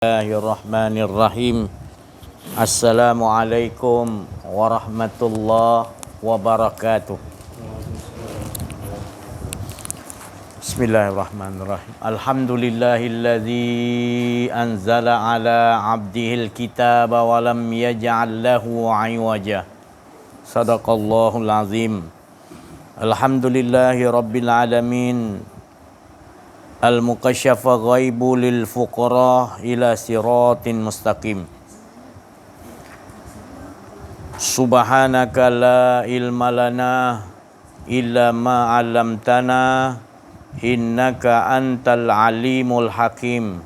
Bismillahirrahmanirrahim. Assalamualaikum warahmatullahi wabarakatuh. Bismillahirrahmanirrahim. Alhamdulillahilladzi anzala ala abdihil kitaba wa lam yaj'al lahu 'iwaja. Sadaqallahul azim. Alhamdulillahi rabbil alamin. Al-mukasyafa ghaibu lil fuqara ila siratin mustaqim. Subhanaka la ilma lana illa ma 'allamtana innaka antal alimul hakim.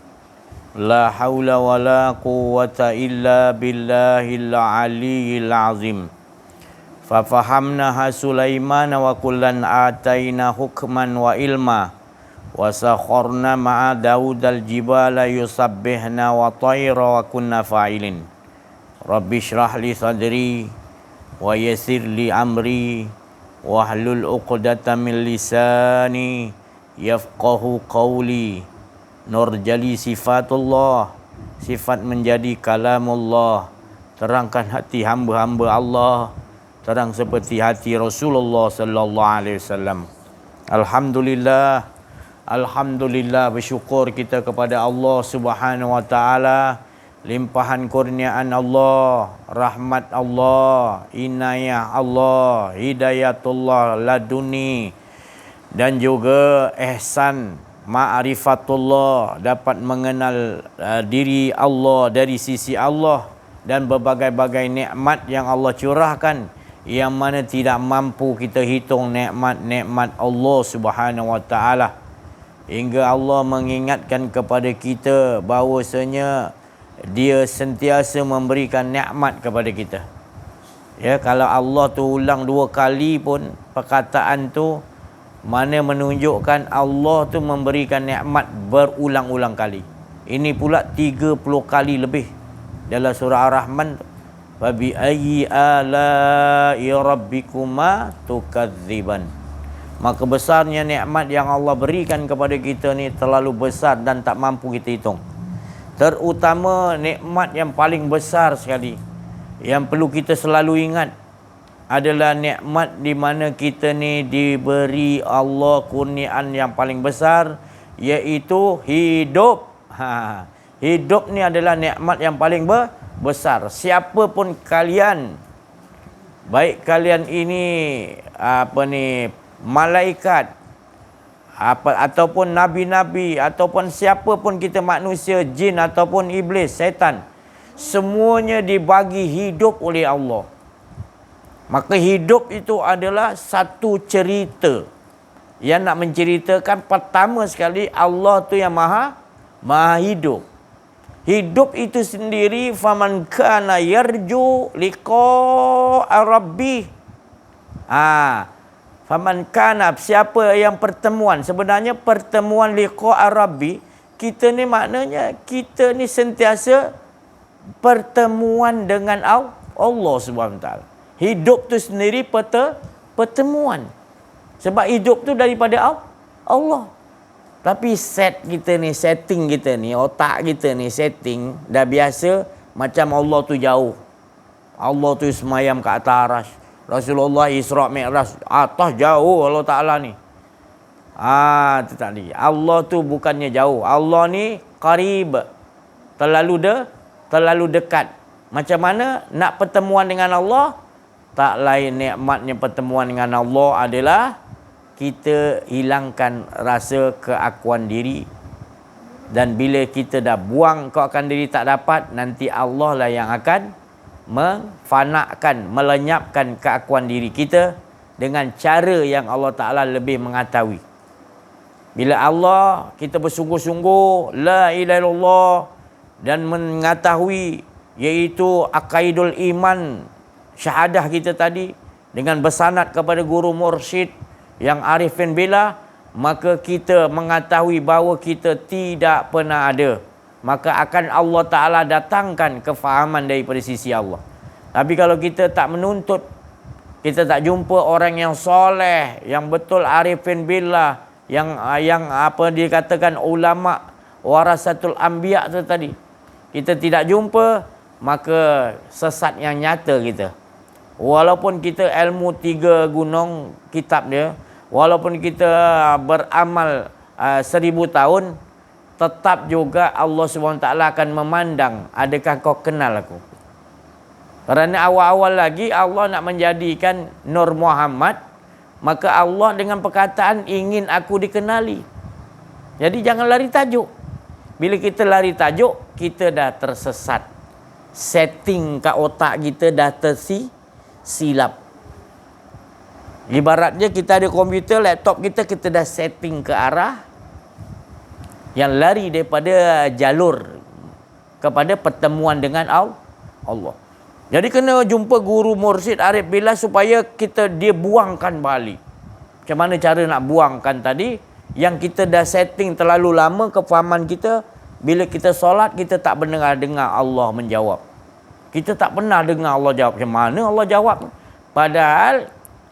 La haula wa la quwwata illa billahil aliyyil azim. Fa fahamnaha Sulaiman wa kullan ataina hukman wa ilma. Wa sakharna ma'a Daudal jibala yusabbihna wa tayra wa kunna fa'ilin. Rabbi shrah li sadri wa yassir li amri wahlul 'uqdatam min lisani yafqahu qawli. Nurjali sifatullah, sifat menjadi kalamullah. Terangkan hati hamba-hamba Allah, terang seperti hati Rasulullah sallallahu alaihi wasallam. Alhamdulillah, bersyukur kita kepada Allah Subhanahu wa taala, limpahan kurniaan Allah, rahmat Allah, inayah Allah, hidayatullah laduni, dan juga ihsan ma'rifatullah, dapat mengenal diri Allah dari sisi Allah, dan berbagai-bagai nikmat yang Allah curahkan, yang mana tidak mampu kita hitung nikmat-nikmat Allah Subhanahu wa taala. Hingga Allah mengingatkan kepada kita bahawasanya Dia sentiasa memberikan nikmat kepada kita. Ya, kalau Allah tu ulang 2 kali pun perkataan tu, mana menunjukkan Allah tu memberikan nikmat berulang-ulang kali. Ini pula 30 kali lebih dalam surah Ar-Rahman. Fa bi ayyi ala'i rabbikuma tukadziban. Maka besarnya nikmat yang Allah berikan kepada kita ni terlalu besar dan tak mampu kita hitung. Terutama nikmat yang paling besar sekali, yang perlu kita selalu ingat, adalah nikmat di mana kita ni diberi Allah kurniaan yang paling besar, iaitu hidup. Hidup ni adalah nikmat yang paling besar. Siapa pun kalian, baik kalian ini malaikat, ataupun nabi-nabi, ataupun siapa pun kita manusia, jin ataupun iblis, syaitan, semuanya dibagi hidup oleh Allah. Maka hidup itu adalah satu cerita yang nak menceritakan, pertama sekali Allah tu yang maha hidup. Hidup itu sendiri, faman kana yarju liqa'a rabbih. Faman kana, siapa yang pertemuan, sebenarnya pertemuan liqa'a rabbi, kita ni maknanya kita ni sentiasa pertemuan dengan Allah Subhanahu wa taala. Hidup tu sendiri pertemuan. Sebab hidup tu daripada Allah. Tapi setting kita ni, otak kita ni setting dah biasa macam Allah tu jauh. Allah tu semayam ke atas arasy. Rasulullah Isra' Mi'raj, atas jauh Allah Ta'ala ni. Itu tadi. Allah tu bukannya jauh. Allah ni qarib. Terlalu dekat. Macam mana nak pertemuan dengan Allah? Tak lain nikmatnya pertemuan dengan Allah adalah kita hilangkan rasa keakuan diri. Dan bila kita dah buang keakuan diri tak dapat, nanti Allah lah yang akan memfanakkan, melenyapkan keakuan diri kita dengan cara yang Allah Ta'ala lebih mengetahui. Bila Allah kita bersungguh-sungguh la ilaha illallah dan mengetahui, iaitu akaidul iman, syahadah kita tadi, dengan bersanad kepada guru mursyid yang arifin billah, maka kita mengetahui bahawa kita tidak pernah ada. Maka akan Allah Ta'ala datangkan kefahaman daripada sisi Allah. Tapi kalau kita tak menuntut, kita tak jumpa orang yang soleh, yang betul arifin billah, yang apa dikatakan ulama warasatul anbiya tu tadi, kita tidak jumpa, maka sesat yang nyata kita. Walaupun kita ilmu 3 gunung kitab dia, walaupun kita beramal 1000 tahun, tetap juga Allah SWT akan memandang, adakah kau kenal aku? Kerana awal-awal lagi Allah nak menjadikan Nur Muhammad, maka Allah dengan perkataan ingin aku dikenali. Jadi jangan lari tajuk. Bila kita lari tajuk, kita dah tersesat. Setting kat otak kita dah tersilap. Ibaratnya kita ada komputer, laptop kita dah setting ke arah yang lari daripada jalur kepada pertemuan dengan Allah. Jadi kena jumpa guru mursyid Arif Billah supaya dia buangkan balik. Macam mana cara nak buangkan tadi? Yang kita dah setting terlalu lama kefahaman kita, bila kita solat kita tak pernah dengar Allah menjawab. Kita tak pernah dengar Allah jawab. Macam mana Allah jawab? Padahal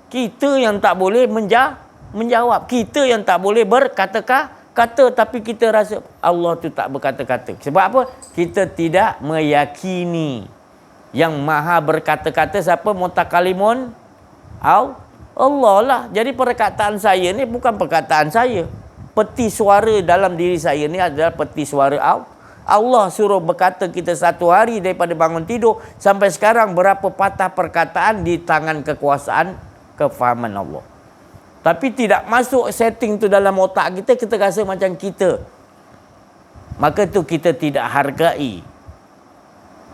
kita yang tak boleh menjawab. Kita yang tak boleh berkata-kata, tapi kita rasa Allah tu tak berkata-kata. Sebab apa? Kita tidak meyakini yang maha berkata-kata siapa? Mutakalimun Allah lah. Jadi perkataan saya ni bukan perkataan saya. Peti suara dalam diri saya ni adalah peti suara Allah suruh berkata kita satu hari daripada bangun tidur sampai sekarang berapa patah perkataan di tangan kekuasaan kefahaman Allah. Tapi tidak masuk setting tu dalam otak kita, kita rasa macam kita. Maka tu kita tidak hargai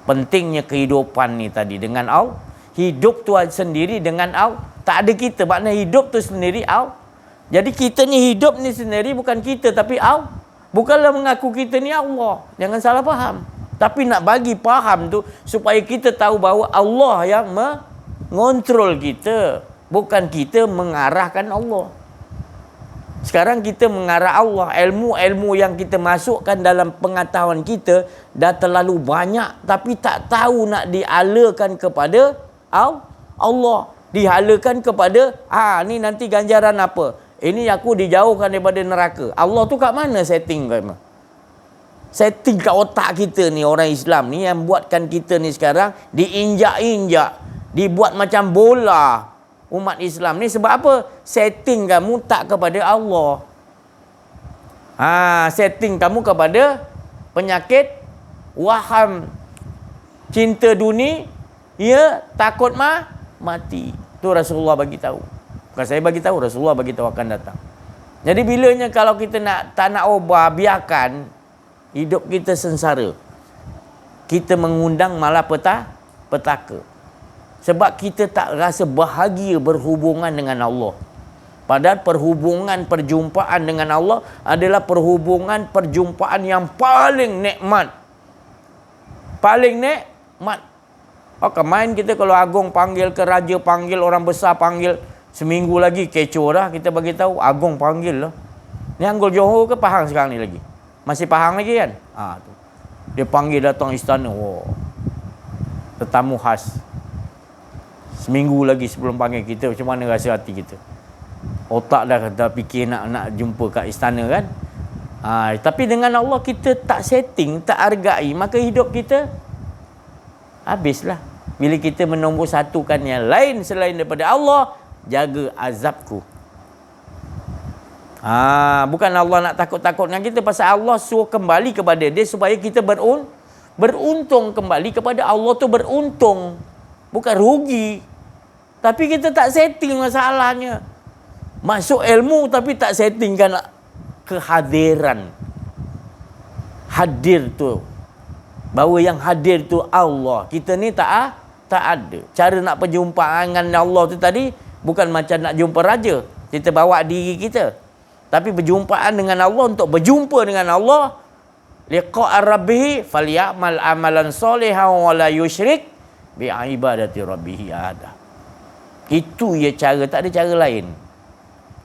pentingnya kehidupan ni tadi dengan Allah. Hidup tu sendiri dengan Allah. Tak ada kita, maknanya hidup tu sendiri Allah. Jadi kita ni hidup ni sendiri bukan kita tapi Allah. Bukanlah mengaku kita ni Allah. Jangan salah faham. Tapi nak bagi faham tu supaya kita tahu bahawa Allah yang mengontrol kita. Bukan kita mengarahkan Allah. Sekarang kita mengarah Allah. Ilmu-ilmu yang kita masukkan dalam pengetahuan kita dah terlalu banyak. Tapi tak tahu nak dialakan kepada Allah. Dihalakan kepada, ni nanti ganjaran apa? Ini aku dijauhkan daripada neraka. Allah tu kat mana setting kat mana? Setting kat otak kita ni, orang Islam ni yang buatkan kita ni sekarang diinjak-injak. Dibuat macam bola. Umat Islam ni sebab apa? Setting kamu tak kepada Allah. Setting kamu kepada penyakit waham, cinta dunia, takut mati. Tu Rasulullah bagi tahu. Bukan saya bagi tahu, Rasulullah bagi tahu akan datang. Jadi bilanya kalau kita tak nak ubah, biarkan hidup kita sengsara. Kita mengundang malah petaka. Sebab kita tak rasa bahagia berhubungan dengan Allah. Padahal perjumpaan dengan Allah adalah perjumpaan yang paling nikmat. Paling nikmat. Main kita kalau agung panggil ke, raja panggil, orang besar panggil, seminggu lagi kecoh dah kita bagi tahu agung panggil lah. Ni Anggul Johor ke Pahang sekarang ni lagi? Masih Pahang lagi kan? Tu. Dia panggil datang istana. Tetamu khas. Seminggu lagi sebelum panggil kita, macam mana rasa hati kita? Otak dah fikir nak jumpa kat istana kan? Tapi dengan Allah kita tak setting, tak hargai, maka hidup kita habislah. Bila kita menombor satukan yang lain selain daripada Allah, jaga azabku. Bukan Allah nak takut-takut dengan kita, pasal Allah suruh kembali kepada dia supaya kita beruntung kembali kepada Allah. Tu beruntung, bukan rugi. Tapi kita tak setting masalahnya. Masuk ilmu tapi tak settingkan kehadiran. Hadir tu, bahawa yang hadir tu Allah. Kita ni tak ada. Cara nak perjumpaan dengan Allah tu tadi bukan macam nak jumpa raja, kita bawa diri kita. Tapi berjumpaan dengan Allah, untuk berjumpa dengan Allah, liqa'a rabbih falyamal amalan solehan wa la yusyrik bi ibadati rabbih ahada. Itu ya cara, tak ada cara lain.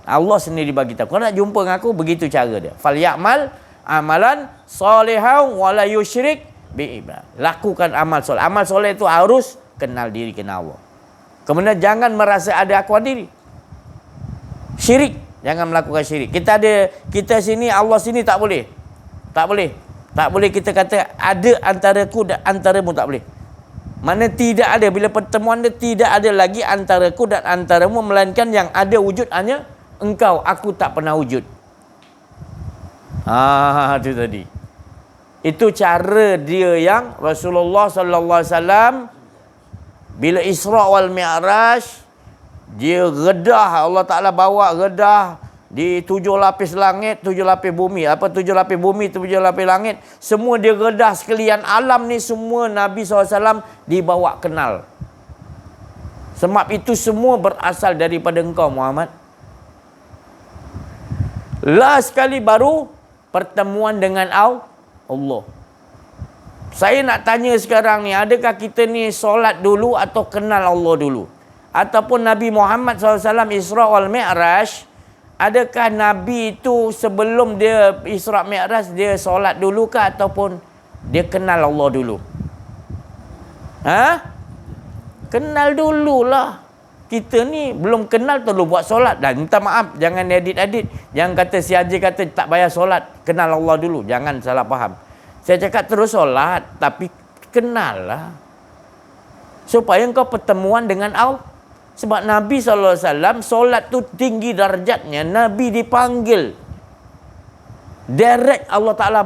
Allah sendiri bagi tahu. Kau nak jumpa dengan aku, begitu cara dia. Falyamal amalan solehan wa la yusyrik bi ibadah. Lakukan amal soleh. Amal soleh itu harus kenal diri, kenal Allah. Kemudian jangan merasa ada akuan diri. Syirik, jangan melakukan syirik. Kita sini, Allah sini tak boleh. Tak boleh. Tak boleh kita kata ada antaraku dan antaramu, tak boleh. Mana tidak ada, bila pertemuan dia tidak ada lagi antaraku dan antaramu, melainkan yang ada wujud hanya engkau, aku tak pernah wujud. Itu tadi. Itu cara dia yang Rasulullah sallallahu alaihi wasallam bila Isra wal Mi'raj, dia redah, Allah Taala bawa redah di 7 lapis langit, 7 lapis bumi. 7 lapis bumi, 7 lapis langit. Semua dia redah sekalian alam ni, semua Nabi SAW dibawa kenal. Sebab itu semua berasal daripada engkau Muhammad. Last sekali baru pertemuan dengan Allah. Saya nak tanya sekarang ni, adakah kita ni solat dulu atau kenal Allah dulu? Ataupun Nabi Muhammad SAW Isra wal Mi'raj, adakah Nabi itu sebelum dia Isra Mi'raj dia solat dulu ke ataupun dia kenal Allah dulu? Kenal dululah. Kita ni belum kenal terlalu buat solat. Dan minta maaf, jangan edit-edit. Jangan kata si Haji kata tak payah solat, kenal Allah dulu. Jangan salah faham. Saya cakap terus solat, tapi kenal lah. Supaya engkau pertemuan dengan Allah. Sebab Nabi SAW, solat tu tinggi darjatnya. Nabi dipanggil. Direct Allah Ta'ala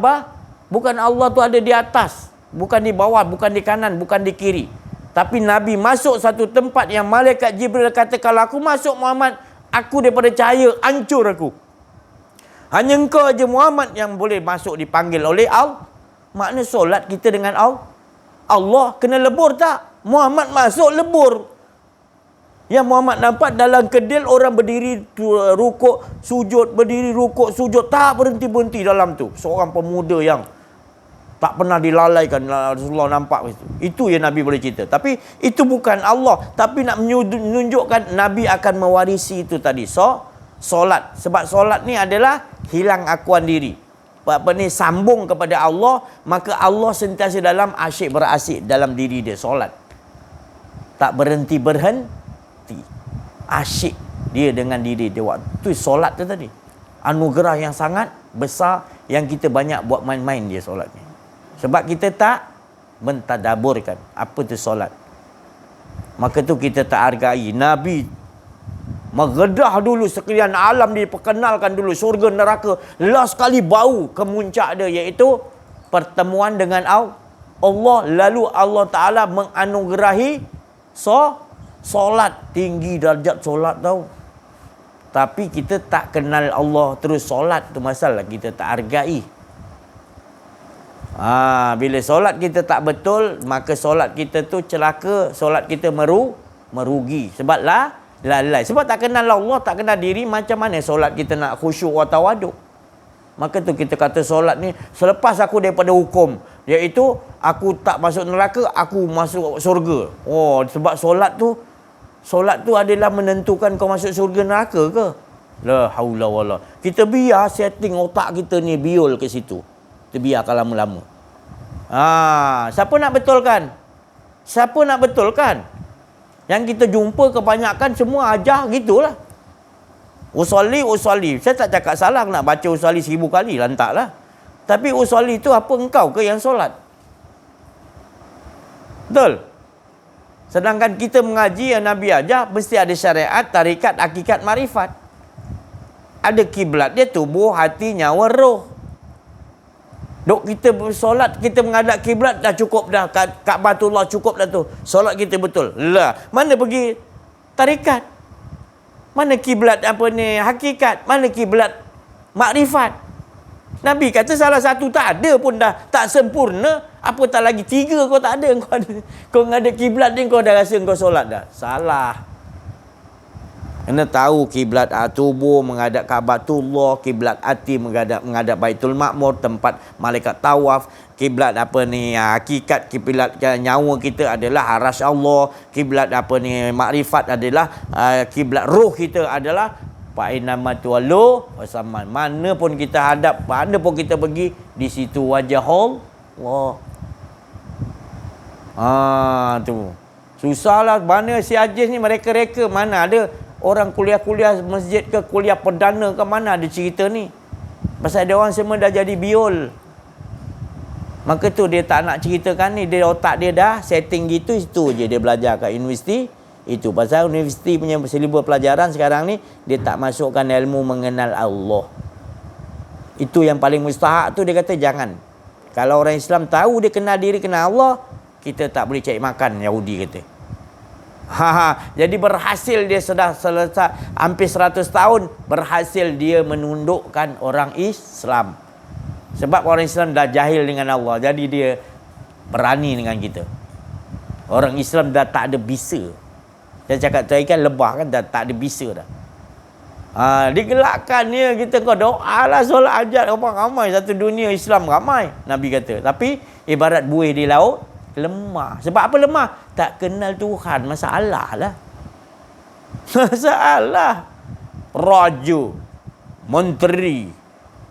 bukan Allah tu ada di atas. Bukan di bawah, bukan di kanan, bukan di kiri. Tapi Nabi masuk satu tempat yang malaikat Jibril kata, kalau aku masuk Muhammad, aku daripada cahaya, hancur aku. Hanya engkau aja Muhammad yang boleh masuk dipanggil oleh Allah. Makna solat kita dengan Allah kena lebur tak? Muhammad masuk lebur. Yang Muhammad nampak dalam kedil orang berdiri rukuk sujud, berdiri rukuk sujud, tak berhenti-berhenti dalam tu. Seorang pemuda yang tak pernah dilalaikan, Rasulullah nampak itu. Itu yang Nabi boleh cerita. Tapi itu bukan Allah, tapi nak menunjukkan Nabi akan mewarisi itu tadi. Solat. Sebab solat ni adalah hilang akuan diri. Sambung kepada Allah, maka Allah sentiasa dalam asyik berasyik dalam diri dia. Solat tak berhenti asyik dia dengan diri dia. Waktu solat tu tadi anugerah yang sangat besar, yang kita banyak buat main-main dia solat ni. Sebab kita tak mentadaburkan apa tu solat. Maka tu kita tak hargai. Nabi mengedah dulu sekalian alam, diperkenalkan dulu surga neraka. Last sekali bau kemuncak dia, iaitu pertemuan dengan Allah. Lalu Allah Ta'ala menganugerahi solat. Tinggi darjat solat tau. Tapi kita tak kenal Allah terus solat, tu masalah kita tak hargai. Bila solat kita tak betul, maka solat kita tu celaka, solat kita merugi. Sebab lalai. Sebab tak kenal Allah, tak kenal diri, macam mana solat kita nak khusyuk wa tawaduk? Maka tu kita kata solat ni selepas aku daripada hukum, iaitu aku tak masuk neraka, aku masuk surga. Sebab solat tu adalah menentukan kau masuk surga neraka ke? La haula wala. Kita biar setting otak kita ni biol ke situ. Kita biarkan lama-lama. Siapa nak betulkan? Yang kita jumpa kebanyakan semua ajar gitulah. Usolli. Saya tak cakap salah nak baca usolli 1000 kali, lantaklah. Tapi usolli itu apa, engkau ke yang solat? Betul? Sedangkan kita mengaji yang Nabi ajar, mesti ada syariat, tarikat, hakikat, marifat. Ada kiblat dia, tubuh, hati, nyawa, roh. Dok kita bersolat, kita menghadap kiblat dah cukup dah. Ka'batullah cukup dah tu. Solat kita betul. Mana pergi tarikat? Mana kiblat hakikat? Mana kiblat makrifat? Nabi kata salah satu tak ada pun dah tak sempurna. Apatah lagi 3 kau tak ada. Kau menghadap kiblat ni kau dah rasa kau solat dah. Salah. Kena tahu kiblat tubuh menghadap Ka'batullah, kiblat hati menghadap Baitul Ma'mur, tempat malaikat tawaf. Kiblat hakikat, kiblat nyawa kita adalah arasy Allah. Kiblat makrifat adalah kiblat roh kita adalah fa'inama tuwallu wasamman. Mana pun kita hadap, mana pun kita pergi, di situ wajah Allah. Tu. Susahlah. Mana si Aziz ni, mereka-reka mana ada orang kuliah-kuliah masjid ke, kuliah perdana ke, mana ada cerita ni. Pasal dia orang semua dah jadi biol. Maka tu dia tak nak ceritakan ni, dia otak dia dah setting gitu, itu je dia belajar kat universiti. Itu pasal universiti punya silibus pelajaran sekarang ni, dia tak masukkan ilmu mengenal Allah. Itu yang paling mustahak tu, dia kata jangan. Kalau orang Islam tahu dia kenal diri, kenal Allah, kita tak boleh cari makan, Yahudi kata. Jadi berhasil dia sudah selesai hampir 100 tahun, berhasil dia menundukkan orang Islam. Sebab orang Islam dah jahil dengan Allah, jadi dia berani dengan kita. Orang Islam dah tak ada bisa. Saya cakap tadi kan lebah kan, dah tak ada bisa dah. Digelakkan dia, kita kau doa lah, solat hajat, orang ramai satu dunia Islam ramai, Nabi kata. Tapi ibarat buih di laut, lemah. Sebab apa lemah? Tak kenal Tuhan, masalah lah. Masalah. Raja, menteri,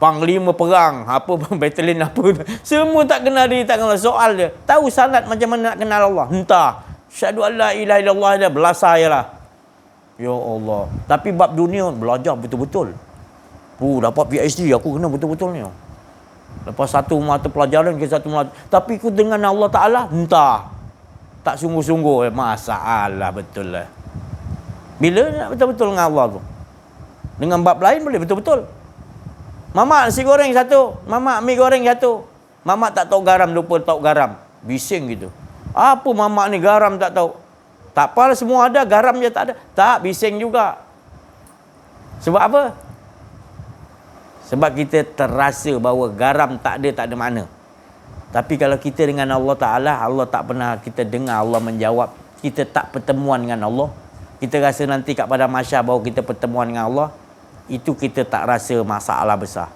panglima perang, apa batalion apa, semua tak kenal dia, tak kenal soal dia. Tahu sanad macam mana nak kenal Allah? Entah. Syahadu an la ilaha illallah dah belasah je lah. Ya Allah. Tapi bab dunia belajar betul-betul. Dapat PhD aku kena betul-betul ni. Lepas satu mata pelajaran ke satu mata. Tapi aku dengan Allah Ta'ala, entah. Tak sungguh-sungguh. Masalah betul lah. Bila nak betul-betul dengan Allah tu? Dengan bab lain boleh betul-betul. Mamak nasi goreng satu, mamak mi goreng satu. Mamak tak tahu garam, lupa tahu garam. Bising gitu. Apa mamak ni garam tak tahu? Tak apalah, semua ada, garam je tak ada. Tak, bising juga. Sebab apa? Sebab kita terasa bahawa garam tak ada makna. Tapi kalau kita dengan Allah Ta'ala, Allah tak pernah kita dengar Allah menjawab. Kita tak pertemuan dengan Allah. Kita rasa nanti kat pada mahsyar bahawa kita pertemuan dengan Allah. Itu kita tak rasa masalah besar.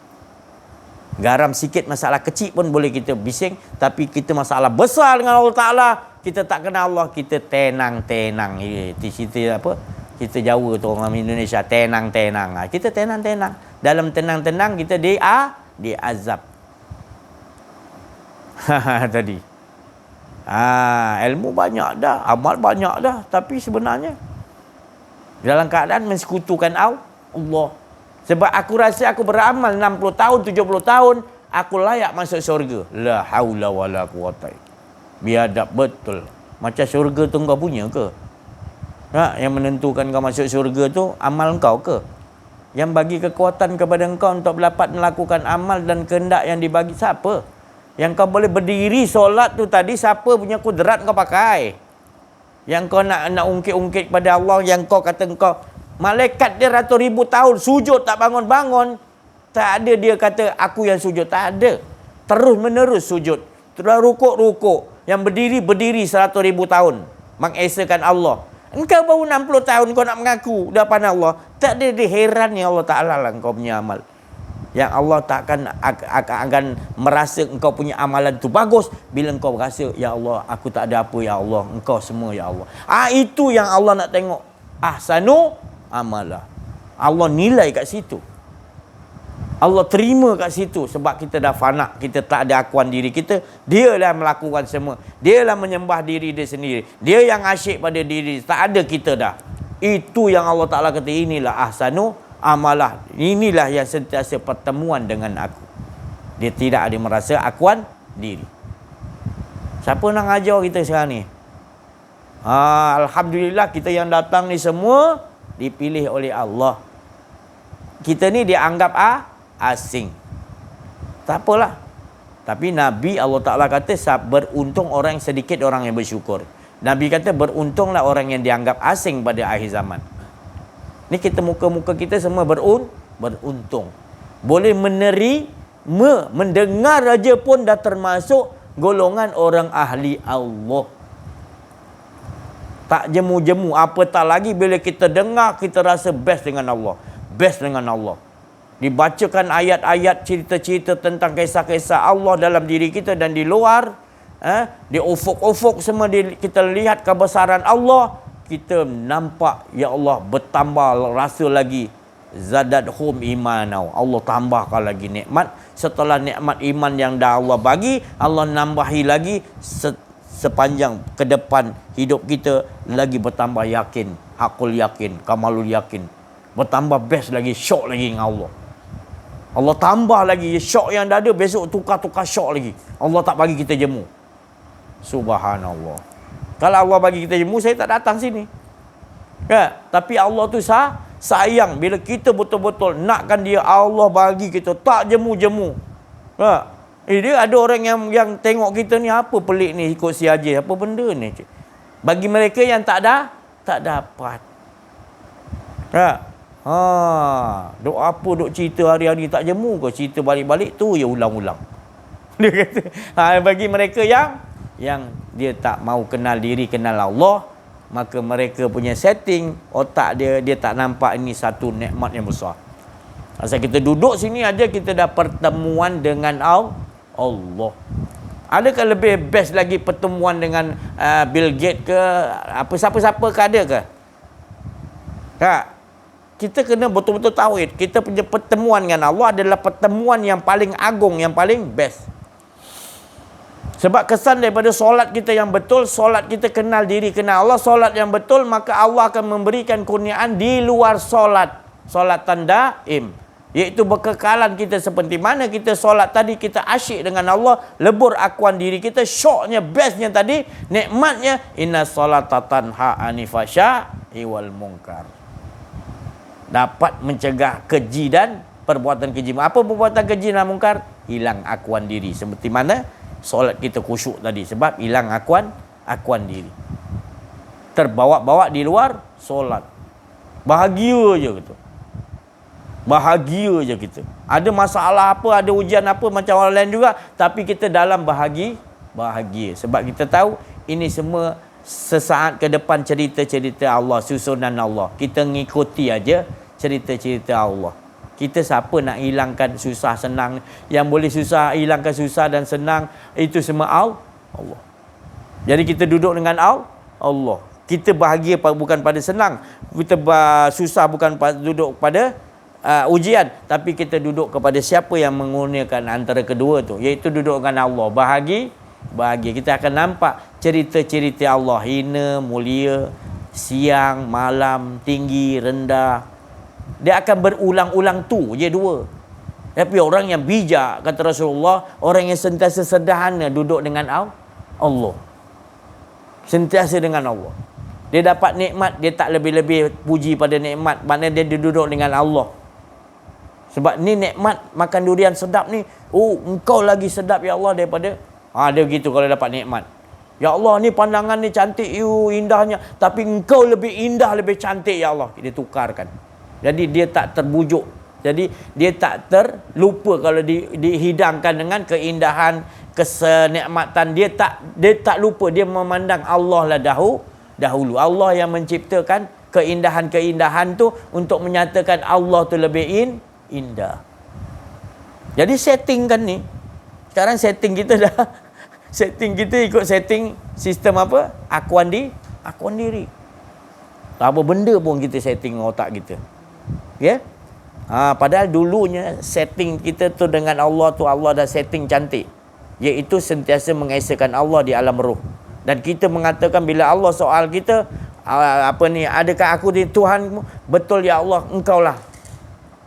Garam sikit masalah kecil pun boleh kita bising. Tapi kita masalah besar dengan Allah Ta'ala, kita tak kenal Allah, kita tenang-tenang. Kita apa? Kita Jawa tu, orang Indonesia, tenang-tenang. Kita tenang-tenang. Dalam tenang-tenang kita diazab. Tadi. Ilmu banyak dah, amal banyak dah, tapi sebenarnya dalam keadaan mensekutukan Allah. Sebab aku rasa aku beramal 60 tahun, 70 tahun, aku layak masuk syurga. La haula wala quwata. Biadab betul. Macam syurga tu kau punya ke? Yang menentukan kau masuk syurga tu amal kau ke? Yang bagi kekuatan kepada engkau untuk dapat melakukan amal dan kehendak yang dibagi siapa? Yang kau boleh berdiri solat tu tadi, siapa punya kudrat kau pakai? Yang kau nak ungkit-ungkit kepada Allah, yang kau kata engkau malaikat dia ratus ribu tahun sujud tak bangun-bangun. Tak ada dia kata aku yang sujud, tak ada. Terus menerus sujud, terus rukuk-rukuk. Yang berdiri 100 ribu tahun mengesakan Allah. Engkau baru 60 tahun kau nak mengaku depan Allah. Tak ada, dia heran ya Allah Ta'ala lah engkau punya amal. Yang Allah tak akan merasa engkau punya amalan tu bagus bila engkau rasa, ya Allah, aku tak ada apa, ya Allah, engkau semua, ya Allah. Itu yang Allah nak tengok. Ahsanu amalah. Allah nilai kat situ. Allah terima kat situ sebab kita dah fana, kita tak ada akuan diri kita. Dialah melakukan semua. Dialah menyembah diri dia sendiri. Dia yang asyik pada diri, tak ada kita dah. Itu yang Allah Ta'ala kata, inilah ahsanu amalah. Inilah yang sentiasa pertemuan dengan aku. Dia tidak ada merasa akuan diri. Siapa nak ngajar kita sekarang ni? Alhamdulillah kita yang datang ni semua dipilih oleh Allah. Kita ni dianggap asing. Tak apalah. Tapi Nabi Allah Ta'ala kata beruntung orang yang sedikit orang yang bersyukur. Nabi kata beruntunglah orang yang dianggap asing pada akhir zaman. Ni kita muka-muka kita semua beruntung. Boleh mendengar aja pun dah termasuk golongan orang ahli Allah. Tak jemu-jemu, apatah lagi bila kita dengar, kita rasa best dengan Allah. Best dengan Allah. Dibacakan ayat-ayat, cerita-cerita tentang kisah-kisah Allah dalam diri kita dan di luar. Di ufuk-ufuk semua kita lihat kebesaran Allah. Kita nampak, ya Allah, bertambah rasa lagi. Zadadhum imanau. Allah tambahkan lagi nikmat. Setelah nikmat iman yang dah Allah bagi, Allah nambahi lagi sepanjang ke depan hidup kita lagi bertambah yakin, hakul yakin, kamalul yakin, bertambah best lagi, syok lagi dengan Allah. Allah tambah lagi syok yang dah ada, besok tukar-tukar syok lagi. Allah tak bagi kita jemu. Subhanallah. Kalau Allah bagi kita jemu, saya tak datang sini. Ya, tapi Allah tu sayang bila kita betul-betul nakkan dia, Allah bagi kita tak jemu-jemu. Ha. Dia ada orang yang tengok kita ni, apa pelik ni ikut si Haji, apa benda ni. Bagi mereka yang tak dapat. Ha. Duk apa duk cerita hari-hari tak jemu ke, cerita balik-balik tu ya ulang-ulang. Dia kata, bagi mereka yang dia tak mau kenal diri, kenal Allah, maka mereka punya setting otak dia tak nampak ini satu nikmat yang besar. Asal kita duduk sini aja kita dah pertemuan dengan Allah. Adakah lebih best lagi pertemuan dengan Bill Gates ke, apa siapa-siapa ke, ada ke? Tak. Kita kena betul-betul tauhid. Kita punya pertemuan dengan Allah adalah pertemuan yang paling agung, yang paling best. Sebab kesan daripada solat kita yang betul, solat kita kenal diri, kenal Allah, solat yang betul, maka Allah akan memberikan kurniaan di luar solat. Solatan daim. Iaitu berkekalan kita, seperti mana kita solat tadi, kita asyik dengan Allah, lebur akuan diri kita, syoknya, bestnya tadi, nikmatnya, inna solata tanha anifasya'i wal munkar. Dapat mencegah keji dan perbuatan keji. Apa perbuatan keji dan munkar? Hilang akuan diri. Seperti mana solat kita khusyuk tadi, sebab hilang akuan diri. Terbawa-bawa di luar solat. Bahagia je gitu. Bahagia je kita. Ada masalah apa, ada ujian apa macam orang lain juga, tapi kita dalam bahagia. Sebab kita tahu ini semua sesaat ke depan cerita-cerita Allah, susunan Allah. Kita ngikuti aja cerita-cerita Allah. Kita siapa nak hilangkan susah senang? Yang boleh susah, hilangkan susah dan senang, itu semua Allah. Jadi kita duduk dengan Allah. Kita bahagia bukan pada senang. Kita susah bukan duduk pada ujian. Tapi kita duduk kepada siapa yang mengurniakan antara kedua tu, iaitu duduk dengan Allah. Bahagia. Kita akan nampak cerita-cerita Allah, hina, mulia, siang, malam, tinggi, rendah. Dia akan berulang-ulang tu je dua. Tapi orang yang bijak, kata Rasulullah, orang yang sentiasa sederhana duduk dengan Allah. Sentiasa dengan Allah. Dia dapat nikmat, dia tak lebih-lebih puji pada nikmat. Maknanya dia duduk dengan Allah. Sebab ni nikmat, makan durian sedap ni. Oh, engkau lagi sedap ya Allah daripada. Dia begitu kalau dapat nikmat. Ya Allah, ni pandangan ni cantik, indahnya. Tapi engkau lebih indah, lebih cantik ya Allah. Dia tukarkan. Jadi dia tak terbujuk. Jadi dia tak terlupa kalau dihidangkan dengan keindahan, kesenikmatan. Dia tak lupa. Dia memandang Allah lah dahulu. Allah yang menciptakan keindahan-keindahan tu untuk menyatakan Allah tu lebih indah. Jadi setting kan ni. Sekarang setting kita dah setting kita ikut setting sistem apa? Akuan diri. Tak apa benda pun kita setting otak kita. Ya? Padahal dulunya setting kita tu dengan Allah tu, Allah dah setting cantik. Iaitu sentiasa mengesakan Allah di alam roh. Dan kita mengatakan bila Allah soal kita, adakah aku ni Tuhanmu? Betul ya Allah,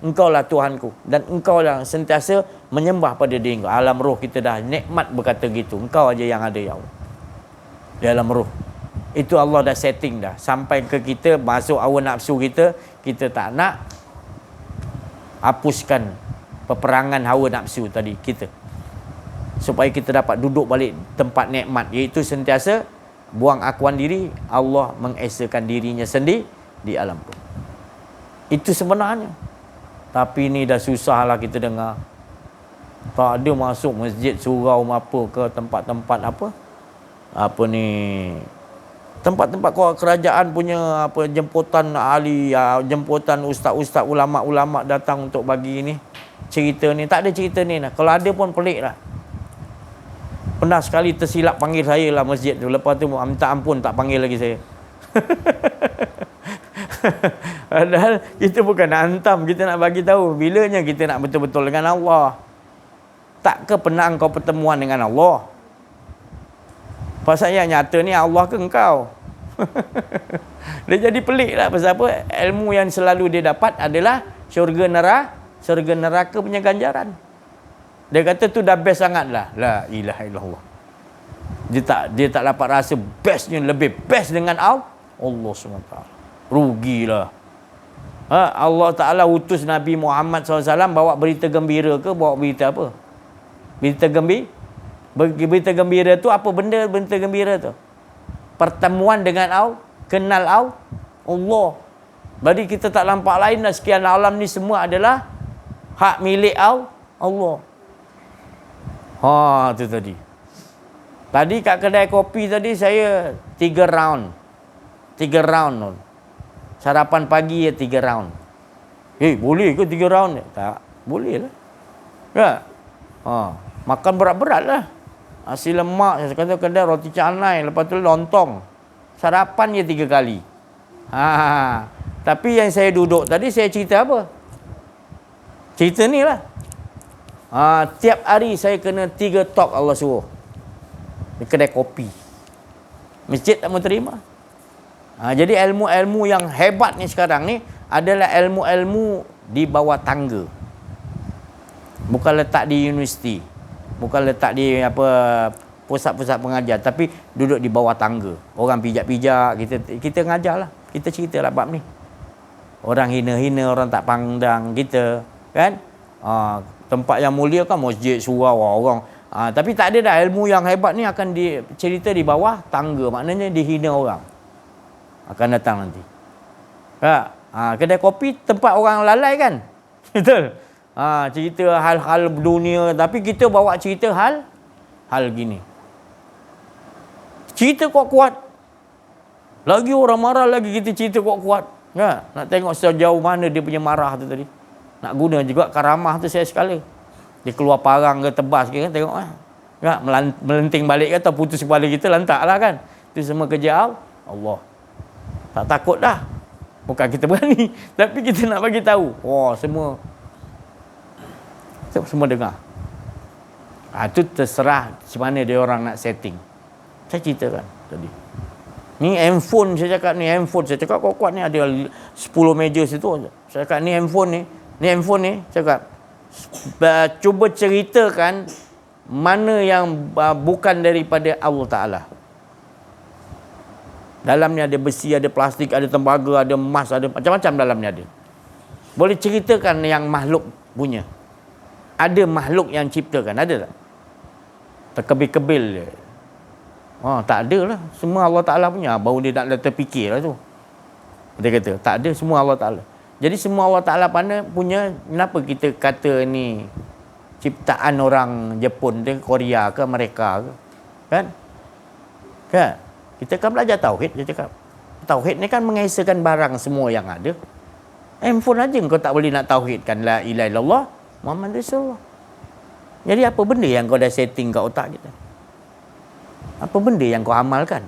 Engkaulah Tuhanku. Dan Engkau lah sentiasa menyembah pada diri Engkau. Alam roh kita dah nikmat berkata gitu. Engkau aja yang ada ya Allah. Di alam roh. Itu Allah dah setting dah. Sampai ke kita, masuk hawa nafsu kita, kita tak nak hapuskan peperangan hawa nafsu tadi kita. Supaya kita dapat duduk balik tempat nikmat. Iaitu sentiasa buang akuan diri, Allah mengesakan dirinya sendiri di alam roh. Itu sebenarnya. Tapi ni dah susah lah kita dengar. Tak ada masuk masjid, surau apa ke tempat-tempat apa ni, tempat-tempat kerajaan punya apa jemputan ahli, jemputan ustaz-ustaz, ulama-ulama datang untuk bagi ni cerita ni. Tak ada cerita ni lah. Kalau ada pun pelik lah. Pernah sekali tersilap panggil saya lah masjid tu. Lepas tu minta ampun tak panggil lagi saya. Padahal kita bukan nak hantam, kita nak bagi tahu bilanya kita nak betul-betul dengan Allah. Tak ke pernah engkau pertemuan dengan Allah? Pasal yang nyata ni Allah ke engkau? Dia jadi pelik lah. Pasal apa? Ilmu yang selalu dia dapat adalah syurga syurga neraka punya ganjaran. Dia kata tu dah best sangat lah. La ilaha illallah. Dia tak dapat rasa bestnya lebih best dengan Allah SWT. Rugilah. Allah Ta'ala utus Nabi Muhammad SAW bawa berita gembira ke bawa berita apa? Berita gembira tu apa benda berita gembira tu? Pertemuan dengan kenal Allah. Jadi kita tak nampak lain lah, sekian alam ni semua adalah hak milik Allah. Tu tadi. Tadi kat kedai kopi tadi saya 3 round. 3 round tu. Sarapan pagi 3 round. Boleh ke 3 round? Tak, boleh lah. Ya. Makan berat-berat lah. Nasi lemak, saya kata kedai roti canai, lepas tu lontong. Sarapan 3 kali. Tapi yang saya duduk tadi, saya cerita apa? Cerita ni lah. Tiap hari saya kena 3 talk Allah suruh. Di kedai kopi. Masjid tak mau terima. Jadi ilmu-ilmu yang hebat ni sekarang ni adalah ilmu-ilmu di bawah tangga. Bukan letak di universiti. Bukan letak di pusat-pusat pengajar, tapi duduk di bawah tangga. Orang pijak-pijak, kita ngajar lah. Kita cerita lah bab ni. Orang hina-hina, orang tak pandang kita, kan? Tempat yang mulia kan masjid, surau orang. Tapi tak ada dah, ilmu yang hebat ni akan cerita di bawah tangga. Maknanya dihina orang. Akan datang nanti. Kedai kopi tempat orang lalai kan? Betul? Cerita hal-hal dunia, tapi kita bawa cerita hal gini. Cerita kuat-kuat. Lagi orang marah lagi kita cerita kuat-kuat. Nak tengok sejauh mana dia punya marah tu tadi. Nak guna juga karamah tu saya sekali. Dia keluar parang ke tebas ke kan, tengok melenting balik ke atau putus kepala kita lantak lah kan. Itu semua kerja Allah. Tak takut dah. Bukan kita berani, tapi kita nak bagi tahu. Semua dengar. Itu terserah macam mana dia orang nak setting. Saya ceritakan tadi. Ni handphone saya cakap ni handphone. Saya cakap kuat-kuat ni ada 10 meja situ. Saya cakap ni handphone ni. Ni handphone ni. Saya cakap cuba ceritakan mana yang bukan daripada Allah Ta'ala. Dalamnya ada besi, ada plastik, ada tembaga, ada emas, ada macam-macam dalamnya ada. Boleh ceritakan yang makhluk punya. Ada makhluk yang ciptakan, ada tak? Terkebil-kebil je. Tak ada lah. Semua Allah Ta'ala punya. Baru dia nak terfikir lah tu. Dia kata, tak ada, semua Allah Ta'ala. Jadi semua Allah Ta'ala punya, kenapa kita kata ni ciptaan orang Jepun ke, Korea ke, Amerika ke? Kan? Kita kan belajar Tauhid, dia cakap. Tauhid ni kan mengesahkan barang semua yang ada. Handphone aja kau tak boleh nak tauhidkan la ilaha illallah Muhammad Rasulullah. Jadi apa benda yang kau dah setting kat otak kita? Apa benda yang kau amalkan?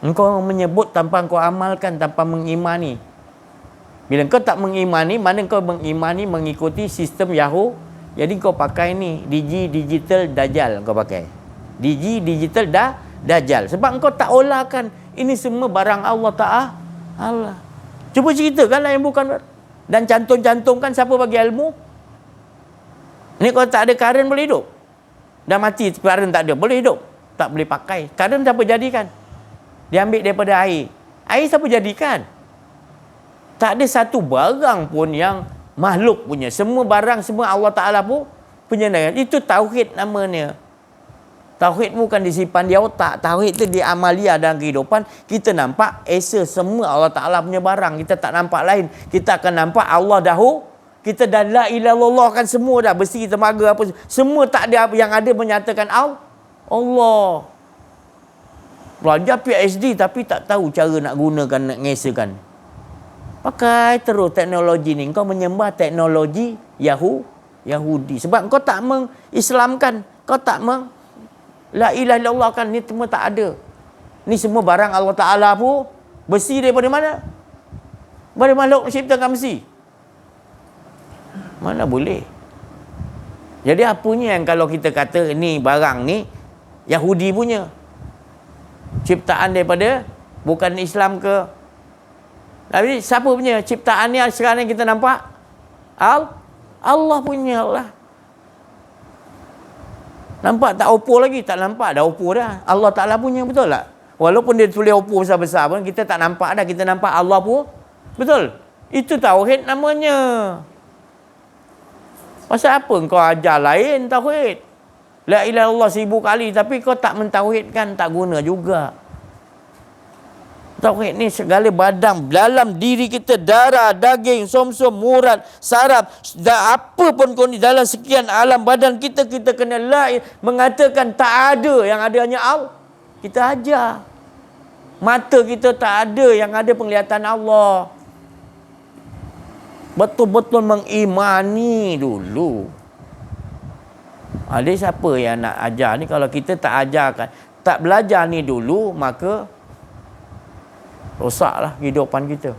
Engkau menyebut tanpa kau amalkan, tanpa mengimani. Bila kau tak mengimani, mana kau mengimani mengikuti sistem Yahoo. Jadi kau pakai ni digital dajjal kau pakai. Digital dajjal. Sebab kau tak olahkan ini semua barang Allah Ta'ala. Cuba ceritakanlah yang bukan. Dan cantum-cantumkan siapa bagi ilmu. Ni kalau tak ada karen boleh hidup. Dah mati karen tak ada, boleh hidup. Tak boleh pakai. Karen siapa jadikan? Dia ambil daripada air. Air siapa jadikan? Tak ada satu barang pun yang makhluk punya. Semua barang, semua Allah Ta'ala pun punya. Itu tauhid namanya. Tauhid bukan disimpan di otak. Tauhid itu di amalia dalam kehidupan. Kita nampak esa semua Allah Ta'ala punya barang. Kita tak nampak lain. Kita akan nampak Allah dahulu. Kita dah la ilaha illallah kan semua dah. Besi, temaga, apa. Semua tak ada apa yang ada menyatakan Allah. Belajar PhD tapi tak tahu cara nak gunakan, nak ngesakan. Pakai terus teknologi ni. Kau menyembah teknologi Yahudi. Sebab kau tak mengislamkan. Kau tak la ilaha illallah kan. Ni semua tak ada. Ni semua barang Allah Ta'ala pun. Besi daripada mana? Dari makhluk menciptakan besi. Mana boleh. Jadi apanya yang kalau kita kata ni barang ni Yahudi punya. Ciptaan daripada bukan Islam ke. Tapi siapa punya ciptaan ni sekarang kita nampak? Allah punya lah. Nampak tak Oppo lagi? Tak nampak dah Oppo dah. Allah Ta'ala punya, betul tak? Walaupun dia tulis Oppo besar-besar pun, kita tak nampak dah. Kita nampak Allah pun. Betul? Itu tauhid namanya. Pasal apa kau ajar lain tauhid? La ilaha illallah 1000 kali, tapi kau tak mentauhidkan, tak guna juga. Tauhid ni segala badan dalam diri kita, darah, daging, somsom, murad, saraf, apa pun kau ni dalam sekian alam badan kita, kita kena mengatakan tak ada, yang ada hanya Allah. Kita ajar. Mata kita tak ada, yang ada penglihatan Allah. Betul-betul mengimani dulu. Ada siapa yang nak ajar ni? Kalau kita tak ajarkan, tak belajar ni dulu, maka rosaklah kehidupan kita.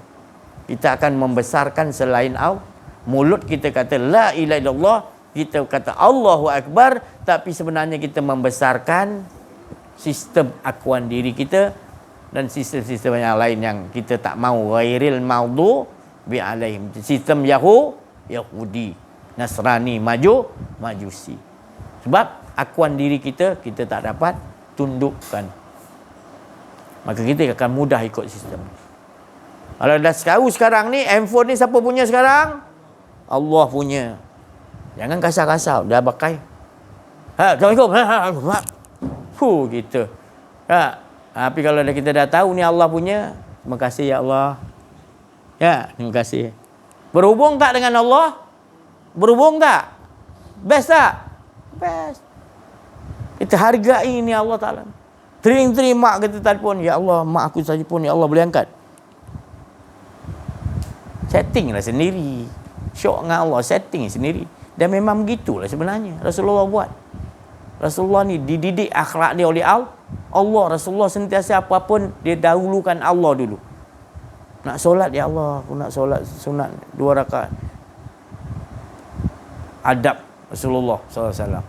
Kita akan membesarkan selain Allah. Mulut kita kata la ilaha illallah, kita kata Allahu Akbar, tapi sebenarnya kita membesarkan sistem akuan diri kita dan sistem-sistem yang lain yang kita tak mau. Ghairil maghdubi alaihim, sistem Yahudi, Nasrani, Majusi. Sebab akuan diri kita tak dapat tundukkan. Maka kita akan mudah ikut sistem. Kalau dah sekarang ni, handphone ni siapa punya sekarang? Allah punya. Jangan kasar-kasar, dah pakai. Assalamualaikum. Kita. Tapi kalau kita dah tahu ni Allah punya, terima kasih ya Allah. Ya, terima kasih. Berhubung tak dengan Allah? Berhubung tak? Best tak? Best. Kita hargai ni Allah Ta'ala. Tering-tering mak kita telefon, ya Allah, mak aku saja pun, ya Allah, boleh angkat? Setting lah sendiri. Syok dengan Allah, setting sendiri. Dan memang begitulah sebenarnya Rasulullah buat. Rasulullah ni dididik akhlak dia oleh Allah. Rasulullah sentiasa apapun, dia dahulukan Allah dulu. Nak solat, ya Allah, aku nak solat sunat 2 rakaat. Adab Rasulullah SAW.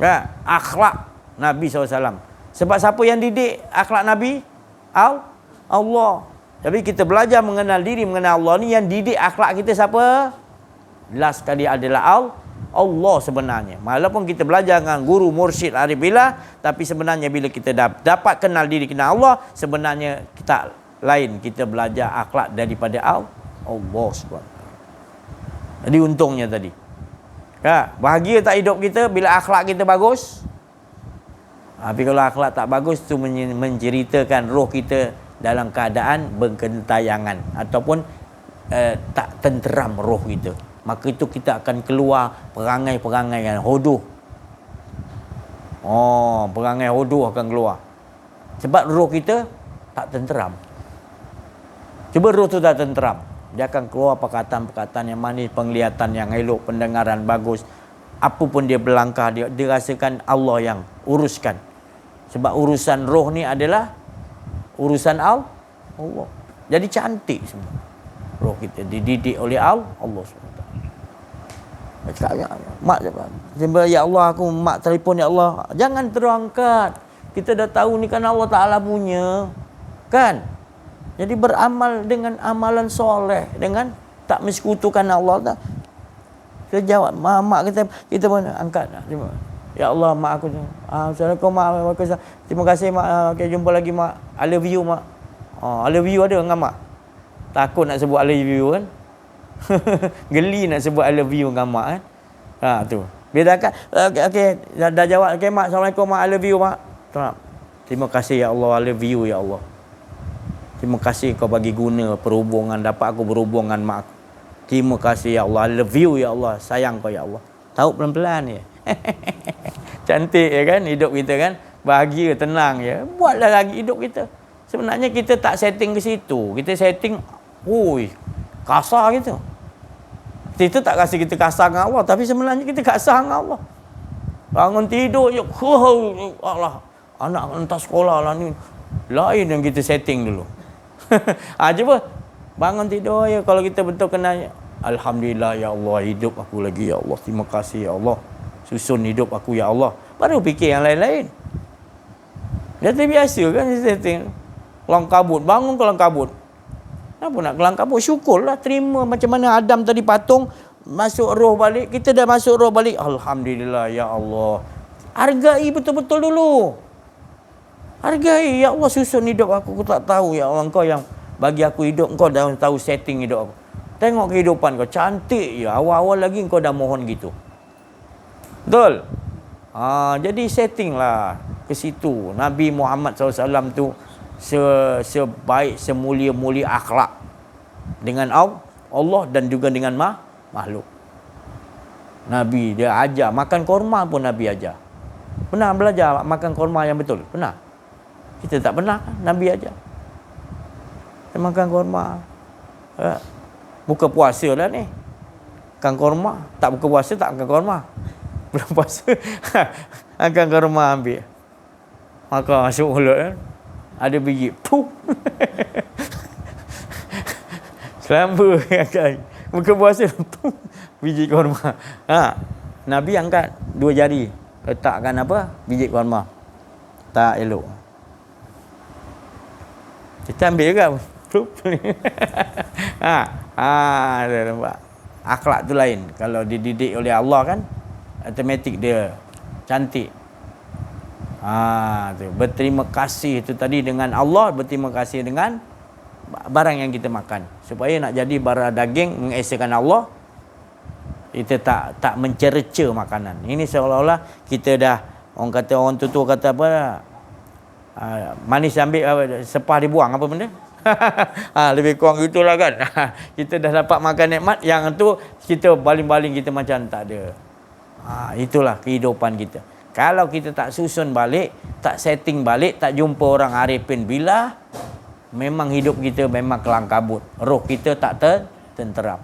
Ya, akhlak Nabi SAW. Sebab siapa yang didik akhlak Nabi? Allah. Jadi kita belajar mengenal diri, mengenal Allah ni, yang didik akhlak kita siapa? Last sekali adalah Allah sebenarnya. Walaupun kita belajar dengan guru, mursyid, arif billah, tapi sebenarnya bila kita dapat kenal diri, kenal Allah, sebenarnya kita lain, kita belajar akhlak daripada Allah SWT. Jadi untungnya tadi. Ya, bahagia tak hidup kita bila akhlak kita bagus? Tapi kalau akhlak tak bagus, itu menceritakan roh kita dalam keadaan bergentayangan ataupun tak tenteram roh kita. Maka itu kita akan keluar perangai-perangai yang hodoh. Perangai hodoh akan keluar. Sebab roh kita tak tenteram. Cuba roh tu tak tenteram, dia akan keluar perkataan-perkataan yang manis, penglihatan yang elok, pendengaran bagus. Apa pun dia berlangkah, dia rasakan Allah yang uruskan. Sebab urusan roh ni adalah urusan Allah. Jadi cantik semua. Roh kita dididik oleh Allah SWT. Mak, ya Allah, aku mak telefon, ya Allah. Jangan terangkat. Kita dah tahu ni kan Allah Ta'ala punya. Kan? Jadi beramal dengan amalan soleh, dengan tak mensekutukan Allah. Kita jawab, mak kita pun angkat. Ya Allah, mak aku. Assalamualaikum mak. Terima kasih mak. Okay, jumpa lagi mak. I love you mak. I love you ada dengan mak? Takut nak sebut I love you kan? Geli nak sebut I love you dengan mak kan? Tu. Bila dah angkat, okay, dah jawab. Okay mak, Assalamualaikum mak. I love you mak. Terima kasih ya Allah. I love you ya Allah. Terima kasih kau bagi guna perhubungan, dapat aku berhubung dengan mak aku. Terima kasih ya Allah. I love you ya Allah. Sayang kau ya Allah. Tahu pelan-pelan je. Cantik ya kan hidup kita kan. Bahagia, tenang ya. Buatlah lagi hidup kita. Sebenarnya kita tak setting ke situ. Kita setting, kasar gitu. Kita tak kasih kita kasar dengan Allah. Tapi sebenarnya kita kasar dengan Allah. Bangun tidur je. Allah. Anak hantar sekolah lah ni. Lain yang kita setting dulu. Cuba bangun tidur ya, kalau kita betul kenal, alhamdulillah ya Allah, hidup aku lagi ya Allah, terima kasih ya Allah, susun hidup aku ya Allah. Baru fikir yang lain-lain. Dia terbiasa kan setting. Kelang kabut, bangun kelang kabut. Kenapa nak kelang kabut? Syukurlah, terima macam mana Adam tadi patung masuk roh balik, kita dah masuk roh balik. Alhamdulillah, ya Allah. Hargai betul-betul dulu. Hargai, ya Allah, susun hidup aku tak tahu, ya Allah, Engkau yang bagi aku hidup, Engkau dah tahu setting hidup aku. Tengok kehidupan kau, cantik ya. Awal-awal lagi Engkau dah mohon gitu. Betul? Jadi setting lah ke situ. Nabi Muhammad SAW tu sebaik, semulia-mulia akhlak dengan Allah dan juga dengan makhluk. Nabi dia ajar makan korma pun Nabi ajar. Pernah belajar makan korma yang betul? Pernah? Kita tak pernah. Nabi ajar. Dia makan korma. Buka puasa lah ni. Makan korma. Tak buka puasa tak makan korma. Belum puasa. Makan korma ambil. Makan masuk mulut kan. Ada biji. Puh. Selamba. Buka puasa. Puh. Biji korma. Nabi angkat 2 jari. Letakkan apa? Biji korma. Tak elok. Kita ambil juga. Nampak. Akhlak tu lain. Kalau dididik oleh Allah kan, automatik dia cantik. Tu. Berterima kasih tu tadi dengan Allah, berterima kasih dengan barang yang kita makan. Supaya nak jadi bara daging mengesakan Allah, kita tak mencerca makanan. Ini seolah-olah kita dah, orang tua kata apa, manis ambil, sepah dibuang, apa benda? Lebih kurang itulah kan. Kita dah dapat makan nikmat, yang tu kita baling-baling, kita macam tak ada. Itulah kehidupan kita. Kalau kita tak susun balik, tak setting balik, tak jumpa orang arifin billah, memang hidup kita memang kelang kabut. Roh kita tak tenteram.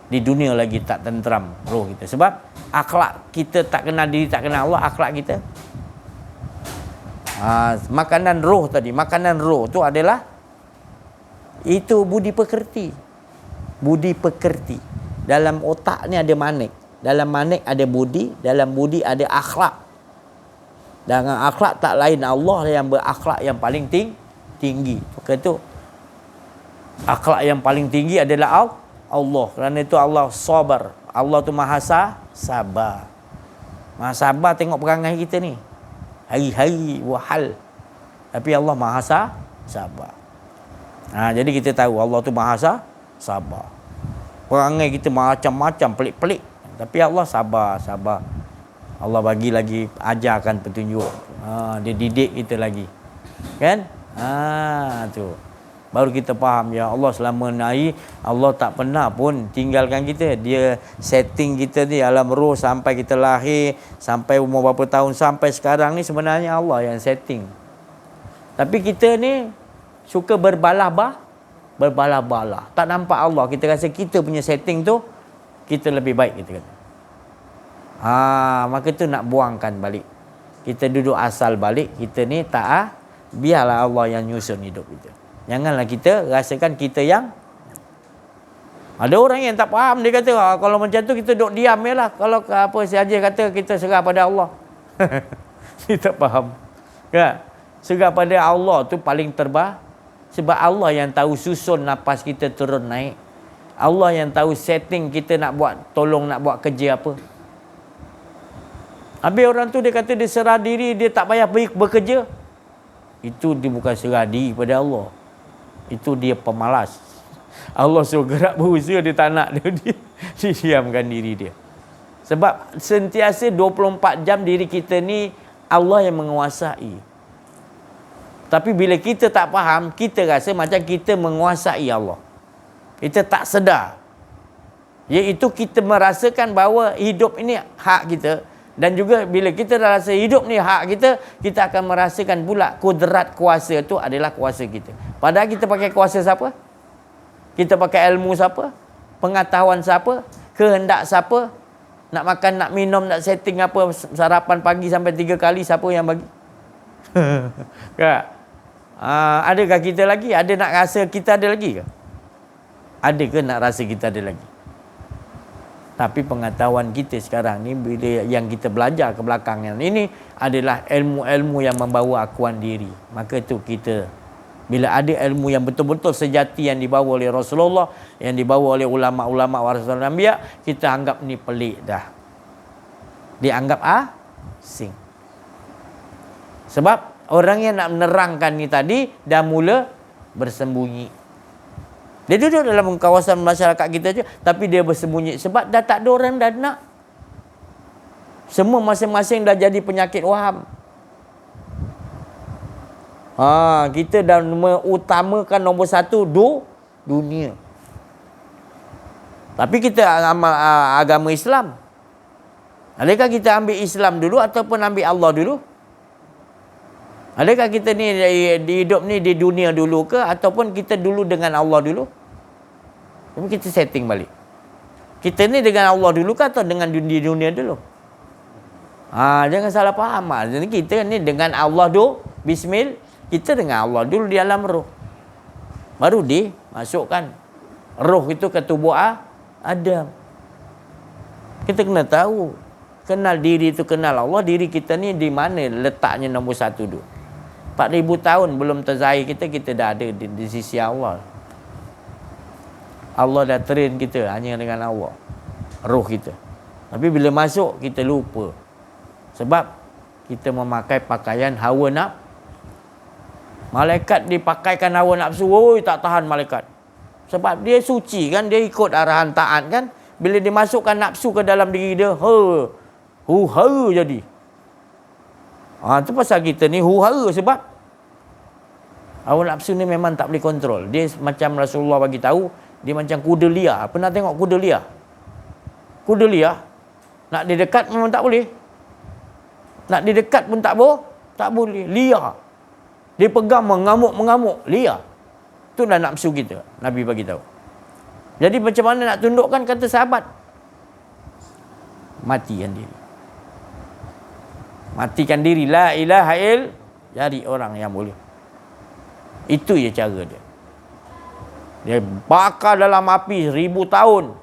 Di dunia lagi tak tenteram roh kita. Sebab akhlak kita tak kenal diri, tak kenal Allah, akhlak kita. Makanan roh tadi, makanan roh tu adalah itu budi pekerti. Budi pekerti. Dalam otak ni ada manik. Dalam manik ada budi, dalam budi ada akhlak. Dengan akhlak tak lain Allah yang berakhlak yang paling tinggi. Maka itu akhlak yang paling tinggi adalah Allah. Kerana itu Allah sabar. Allah tu maha sabar. Maha sabar tengok perangai kita ni. Hari-hari wahal. Tapi Allah maha sabar. Jadi kita tahu Allah tu maha sabar. Perangai kita macam-macam, pelik-pelik. Tapi Allah sabar. Allah bagi lagi, ajarkan petunjuk. Dia didik kita lagi. Kan? Tu. Baru kita faham, ya Allah selama ni Allah tak pernah pun tinggalkan kita. Dia setting kita ni alam roh sampai kita lahir, sampai umur berapa tahun, sampai sekarang ni sebenarnya Allah yang setting. Tapi kita ni suka berbalah-balah. Tak nampak Allah. Kita rasa kita punya setting tu kita lebih baik, kita kata. Maka tu nak buangkan balik. Kita duduk asal balik. Kita ni biarlah Allah yang nyusun hidup kita. Janganlah kita rasakan kita yang. Ada orang yang tak faham, dia kata kalau macam tu kita duduk diam je lah. Kalau apa saja kata kita serah pada Allah. Dia tak faham. Ya? Serah pada Allah tu paling terbaik. Sebab Allah yang tahu susun nafas kita turun naik. Allah yang tahu setting kita nak buat, nak buat kerja apa. Habis orang tu dia kata dia serah diri, dia tak payah pergi bekerja. Itu dia bukan serah diri pada Allah. Itu dia pemalas. Allah suruh gerak berusaha, dia tak nak. Dia diamkan diri dia. Sebab sentiasa 24 jam diri kita ni Allah yang menguasai. Tapi bila kita tak faham, kita rasa macam kita menguasai Allah. Kita tak sedar. Iaitu kita merasakan bahawa hidup ini hak kita. Dan juga bila kita dah rasa hidup ni hak kita, kita akan merasakan pula kudrat kuasa tu adalah kuasa kita. Padahal kita pakai kuasa siapa? Kita pakai ilmu siapa? Pengetahuan siapa? Kehendak siapa? Nak makan, nak minum, nak setting apa, sarapan pagi sampai 3 kali, siapa yang bagi? Adakah kita lagi? Ada nak rasa kita ada lagi ke? Ada ke nak rasa kita ada lagi? Tapi pengetahuan kita sekarang ni, bila yang kita belajar ke belakang yang ini adalah ilmu-ilmu yang membawa akuan diri. Maka tu kita Bila ada ilmu yang betul-betul sejati yang dibawa oleh Rasulullah, yang dibawa oleh ulama-ulama warasatul anbiya, kita anggap ni pelik dah. Dianggap asing. Sebab orang yang nak menerangkan ni tadi dah mula bersembunyi. Dia duduk dalam kawasan masyarakat kita je, tapi dia bersembunyi sebab dah tak ada orang dah nak. Semua masing-masing dah jadi penyakit waham. Kita dah mengutamakan nombor satu dunia. Tapi kita agama Islam. Adakah kita ambil Islam dulu ataupun ambil Allah dulu? Adakah kita ni di hidup ni di dunia dulu ke ataupun kita dulu dengan Allah dulu? Kita setting balik. Kita ni dengan Allah dulu ke atau dengan di dunia dulu? Jangan salah faham. Jadi kita ni dengan Allah dulu, bismillah. Kita dengan Allah dulu di alam roh. Baru dimasukkan roh itu ke tubuh Adam. Kita kena tahu. Kenal diri itu kenal Allah. Diri kita ni di mana letaknya nombor satu dulu. 4,000 tahun belum terzahir kita dah ada di sisi Allah. Allah dah train kita hanya dengan Allah. Roh kita. Tapi bila masuk kita lupa. Sebab kita memakai pakaian hawa nafsu. Malaikat dipakaikan hawa nafsu, tak tahan malaikat. Sebab dia suci kan, dia ikut arahan taat kan. Bila dimasukkan nafsu ke dalam diri dia, hu-ha jadi. Itu pasal kita ni hu-ha sebab hawa nafsu ni memang tak boleh kontrol. Dia macam Rasulullah bagi tahu, dia macam kuda liar. Pernah tengok kuda liar? Kuda liar, nak didekat memang tak boleh. Nak didekat pun tak boleh. Liar. Dia pegang mengamuk-mengamuk, liar. Itu dah nafsu kita, Nabi bagi tahu. Jadi macam mana nak tundukkan, kata sahabat? Matikan diri. Matikan diri. La ilaha il. Cari orang yang boleh. Itu je cara dia. Dia bakar dalam api 1000 tahun.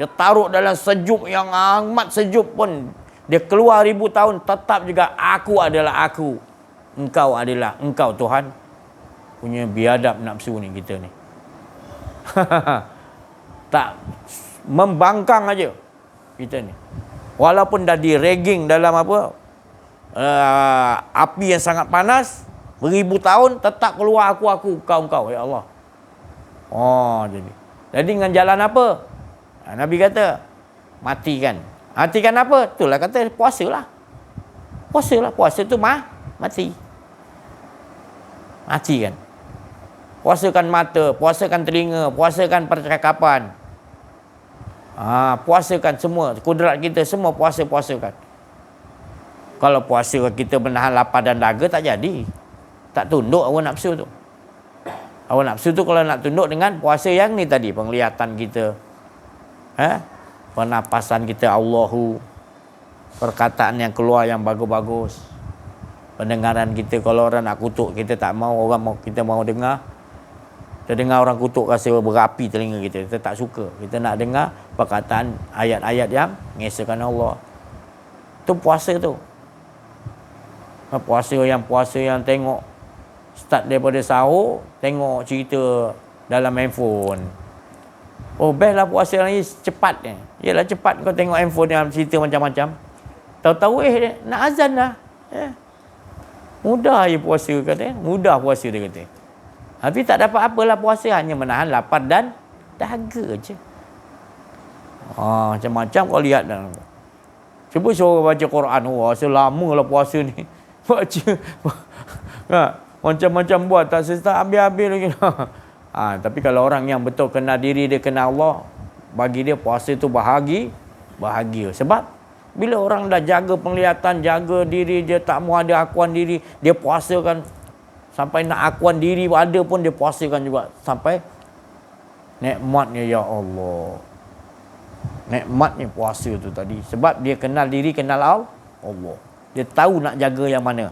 Dia taruh dalam sejuk yang amat sejuk pun. Dia keluar 1000 tahun, tetap juga aku adalah aku. Engkau adalah engkau Tuhan. Punya biadab nafsu ni kita ni. Tak membangkang aja kita ni. Walaupun dah di-ragging dalam api yang sangat panas, 1000 tahun tetap keluar aku, engkau ya Allah. Jadi dengan jalan apa? Nabi kata matikan. Matikan apa? Itulah kata puasalah. Puasa tu mati. Matikan. Puasakan mata, puasakan telinga, puasakan percakapan. Puasakan semua. Kudrat kita semua puasakan. Kalau puasa kita menahan lapar dan dahaga, tak jadi. Tak tunduk hawa nafsu tu. Hawa nafsu tu kalau nak tunduk dengan puasa yang ni tadi. Penglihatan kita. Pernafasan kita Allahu. Perkataan yang keluar yang bagus-bagus. Pendengaran kita, kalau orang nak kutuk kita tak mau, kita mau dengar. Kita dengar orang kutuk rasa berapi telinga kita. Kita tak suka. Kita nak dengar perkataan ayat-ayat yang mengesahkan Allah. Itu puasa tu. Puasa yang tengok start daripada sahur, tengok cerita dalam handphone. Best lah puasa ni cepat ni. Yalah cepat kau tengok handphone yang cerita macam-macam. Tahu-tahu nak azan dah. Mudah je puasa kata. Mudah puasa dia kata. Tapi tak dapat apalah puasa, hanya menahan lapar dan dahaga je. Macam-macam kau lihat dah. Cuba suruh baca Quran. Rasa lama lah puasa ni. Baca. Macam-macam buat. Tak ambil-ambil lagi. Tapi kalau orang yang betul kenal diri dia, kenal Allah, bagi dia puasa tu bahagia. Sebab bila orang dah jaga penglihatan, jaga diri, dia tak mau ada akuan diri, dia puasakan. Sampai nak akuan diri ada pun dia puasakan juga. Sampai nikmatnya ya Allah. Nikmatnya puasa tu tadi. Sebab dia kenal diri, kenal Allah. Dia tahu nak jaga yang mana.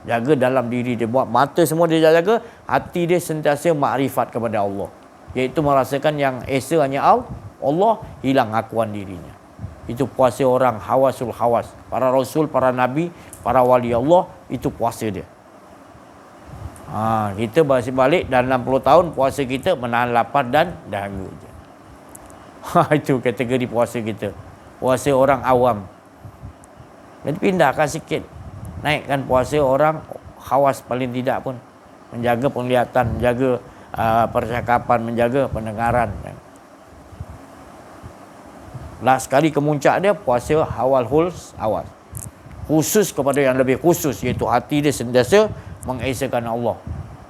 Jaga dalam diri dia. Buat mata semua dia jaga. Hati dia sentiasa makrifat kepada Allah. Iaitu merasakan yang esa hanya Allah. Hilang akuan dirinya. Itu puasa orang hawasul hawas. Para rasul, para nabi, para wali Allah. Itu puasa dia. Kita balik dalam 60 tahun puasa kita menahan lapar dan dahaga je. Itu kategori puasa kita. Puasa orang awam. Jadi pindahkan sikit. Naikkan puasa orang khawas paling tidak pun. Menjaga penglihatan, menjaga percakapan, menjaga pendengaran. Last sekali kemuncak dia puasa awal awal. Khusus kepada yang lebih khusus, iaitu hati dia sentiasa mengesakan Allah.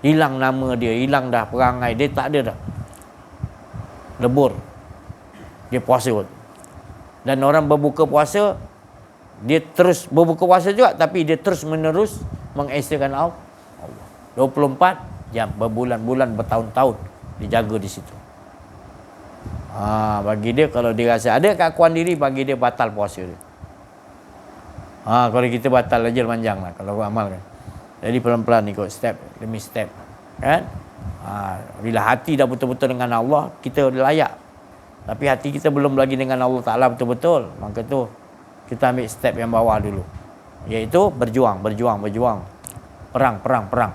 Hilang nama dia, hilang dah perangai dia, tak ada dah. Lebur. Dia puasa. Dan orang berbuka puasa, dia terus berbuka puasa juga, tapi dia terus menerus mengesakan Allah. 24 jam, berbulan-bulan, bertahun-tahun dijaga di situ. Bagi dia, kalau dia rasa ada keakuan diri, bagi dia batal puasa dia. Kalau kita batal aja panjang lah kalau amal kan. Jadi pelan-pelan ikut step demi step kan. Bila hati dah betul-betul dengan Allah, kita layak. Tapi hati kita belum lagi dengan Allah Ta'ala betul-betul, maka tu kita ambil step yang bawah dulu, iaitu berjuang. Perang.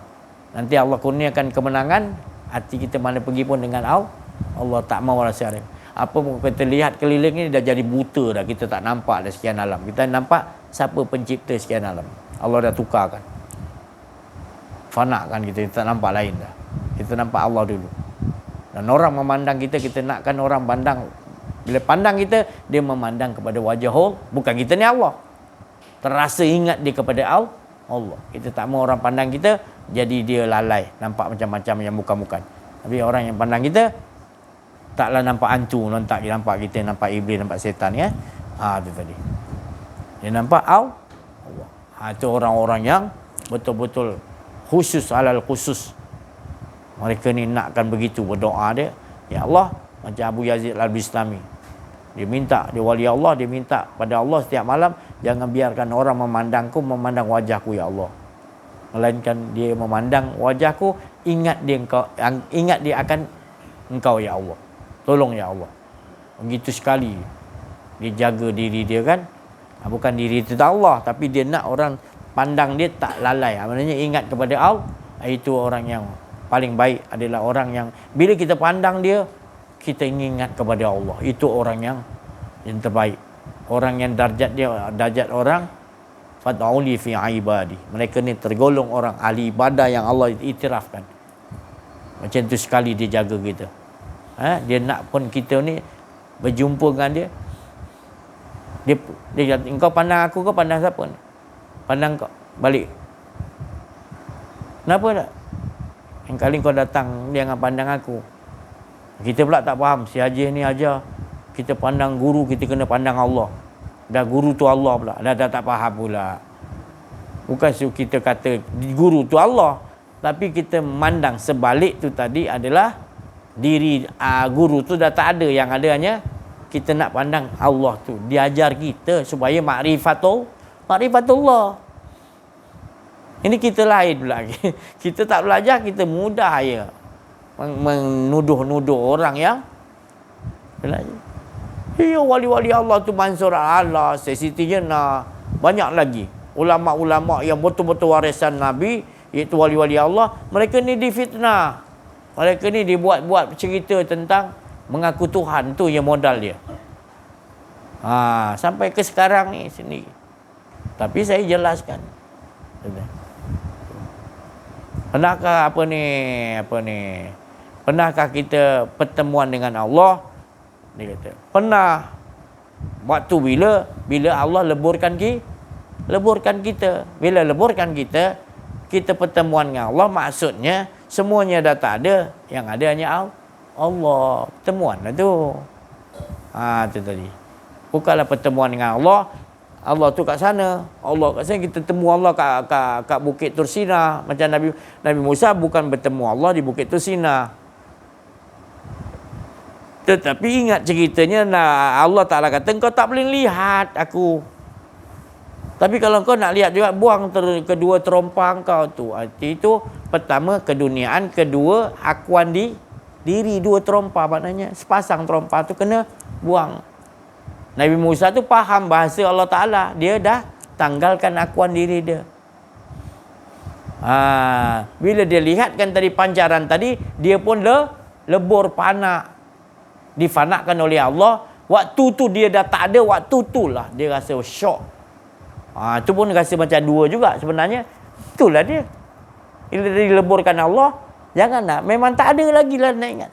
Nanti Allah kurniakan kemenangan, hati kita mana pergi pun dengan Allah tak mau rasa ada. Apa pun kita lihat keliling ni dah jadi buta dah, kita tak nampak dah sekian alam. Kita nampak siapa pencipta sekian alam. Allah dah tukarkan. Fana kan kita tak nampak lain dah. Kita nampak Allah dulu. Dan orang memandang kita, kita nakkan orang pandang. Bila pandang kita, dia memandang kepada wajah Allah. Bukan kita ni Allah. Terasa ingat dia kepada Allah. Kita tak mau orang pandang kita, jadi dia lalai. Nampak macam-macam yang bukan-bukan. Tapi orang yang pandang kita, taklah nampak hantu, nampak kita, nampak iblis, nampak setan ya. Itu tadi. Dia nampak Allah. Itu orang-orang yang betul-betul khusus alal khusus. Mereka ni nakkan begitu berdoa dia. Ya Allah, macam Abu Yazid Al-Bistami. Dia minta, dia wali Allah, dia minta pada Allah setiap malam, jangan biarkan orang memandangku, memandang wajahku ya Allah. Melainkan dia memandang wajahku, ingat dia akan Engkau ya Allah. Tolong ya Allah. Begitu sekali dia jaga diri dia kan. Bukan diri itu Allah, tapi dia nak orang pandang dia tak lalai. Maknanya ingat kepada Allah. Itu orang yang paling baik, adalah orang yang bila kita pandang dia, kita ingat kepada Allah. Itu orang yang terbaik. Orang yang darjat orang fad'uli fi ibadi. Mereka ni tergolong orang ahli ibadah yang Allah iktirafkan. Macam tu sekali dia jaga kita. Dia nak pun kita ni berjumpa dengan dia. Dia kata, engkau pandang aku, kau pandang siapa ni? Pandang kau balik. Kenapa tak? Yang kali kau datang, dia jangan pandang aku. Kita pula tak faham. Si Haji ni ajar kita pandang guru, kita kena pandang Allah. Dah guru tu Allah pula. Dah tak faham pula. Bukan kita kata guru tu Allah, tapi kita memandang sebalik tu tadi adalah diri guru tu dah tak ada. Yang ada hanya kita nak pandang Allah tu. Diajar kita supaya makrifatullah. Ini kita lain pula. Kita tak belajar, kita mudah ya menuduh-nuduh orang yang belajar. Ya, wali-wali Allah tu Mansur Allah, Siti Jenah, banyak lagi ulama-ulama yang betul-betul warisan Nabi, iaitu wali-wali Allah. Mereka ni difitnah. Mereka ni dibuat-buat cerita tentang mengaku Tuhan, tu yang modal dia. Sampai ke sekarang ni sendiri. Tapi saya jelaskan. Pernahkah Pernahkah kita pertemuan dengan Allah? Dia kata, pernah. Waktu bila Allah leburkan kita. Bila leburkan kita pertemuan dengan Allah, maksudnya semuanya dah tak ada, yang ada hanya Allah. Pertemuan lah tu. Tu tadi. Bukanlah pertemuan dengan Allah. Allah tu kat sana. Allah kat sana. Kita temu Allah kat Bukit Tursina. Macam Nabi Musa bukan bertemu Allah di Bukit Tursina. Tetapi ingat ceritanya, Allah Ta'ala kata, engkau tak boleh lihat aku. Tapi kalau kau nak lihat juga, buang kedua terompah kau tu. Arti itu, pertama keduniaan, kedua akuan di diri. Dua terompah maknanya, sepasang terompah tu kena buang. Nabi Musa tu faham bahasa Allah Ta'ala. Dia dah tanggalkan akuan diri dia. Bila dia lihatkan tadi pancaran tadi, dia pun lebur panak, difanakkan oleh Allah. Waktu tu dia dah tak ada, waktu tu lah dia rasa syok. Tu pun rasa macam dua juga sebenarnya. Itulah dia. Bila dileburkan Allah, jangan nak, memang tak ada lagi lah nak ingat.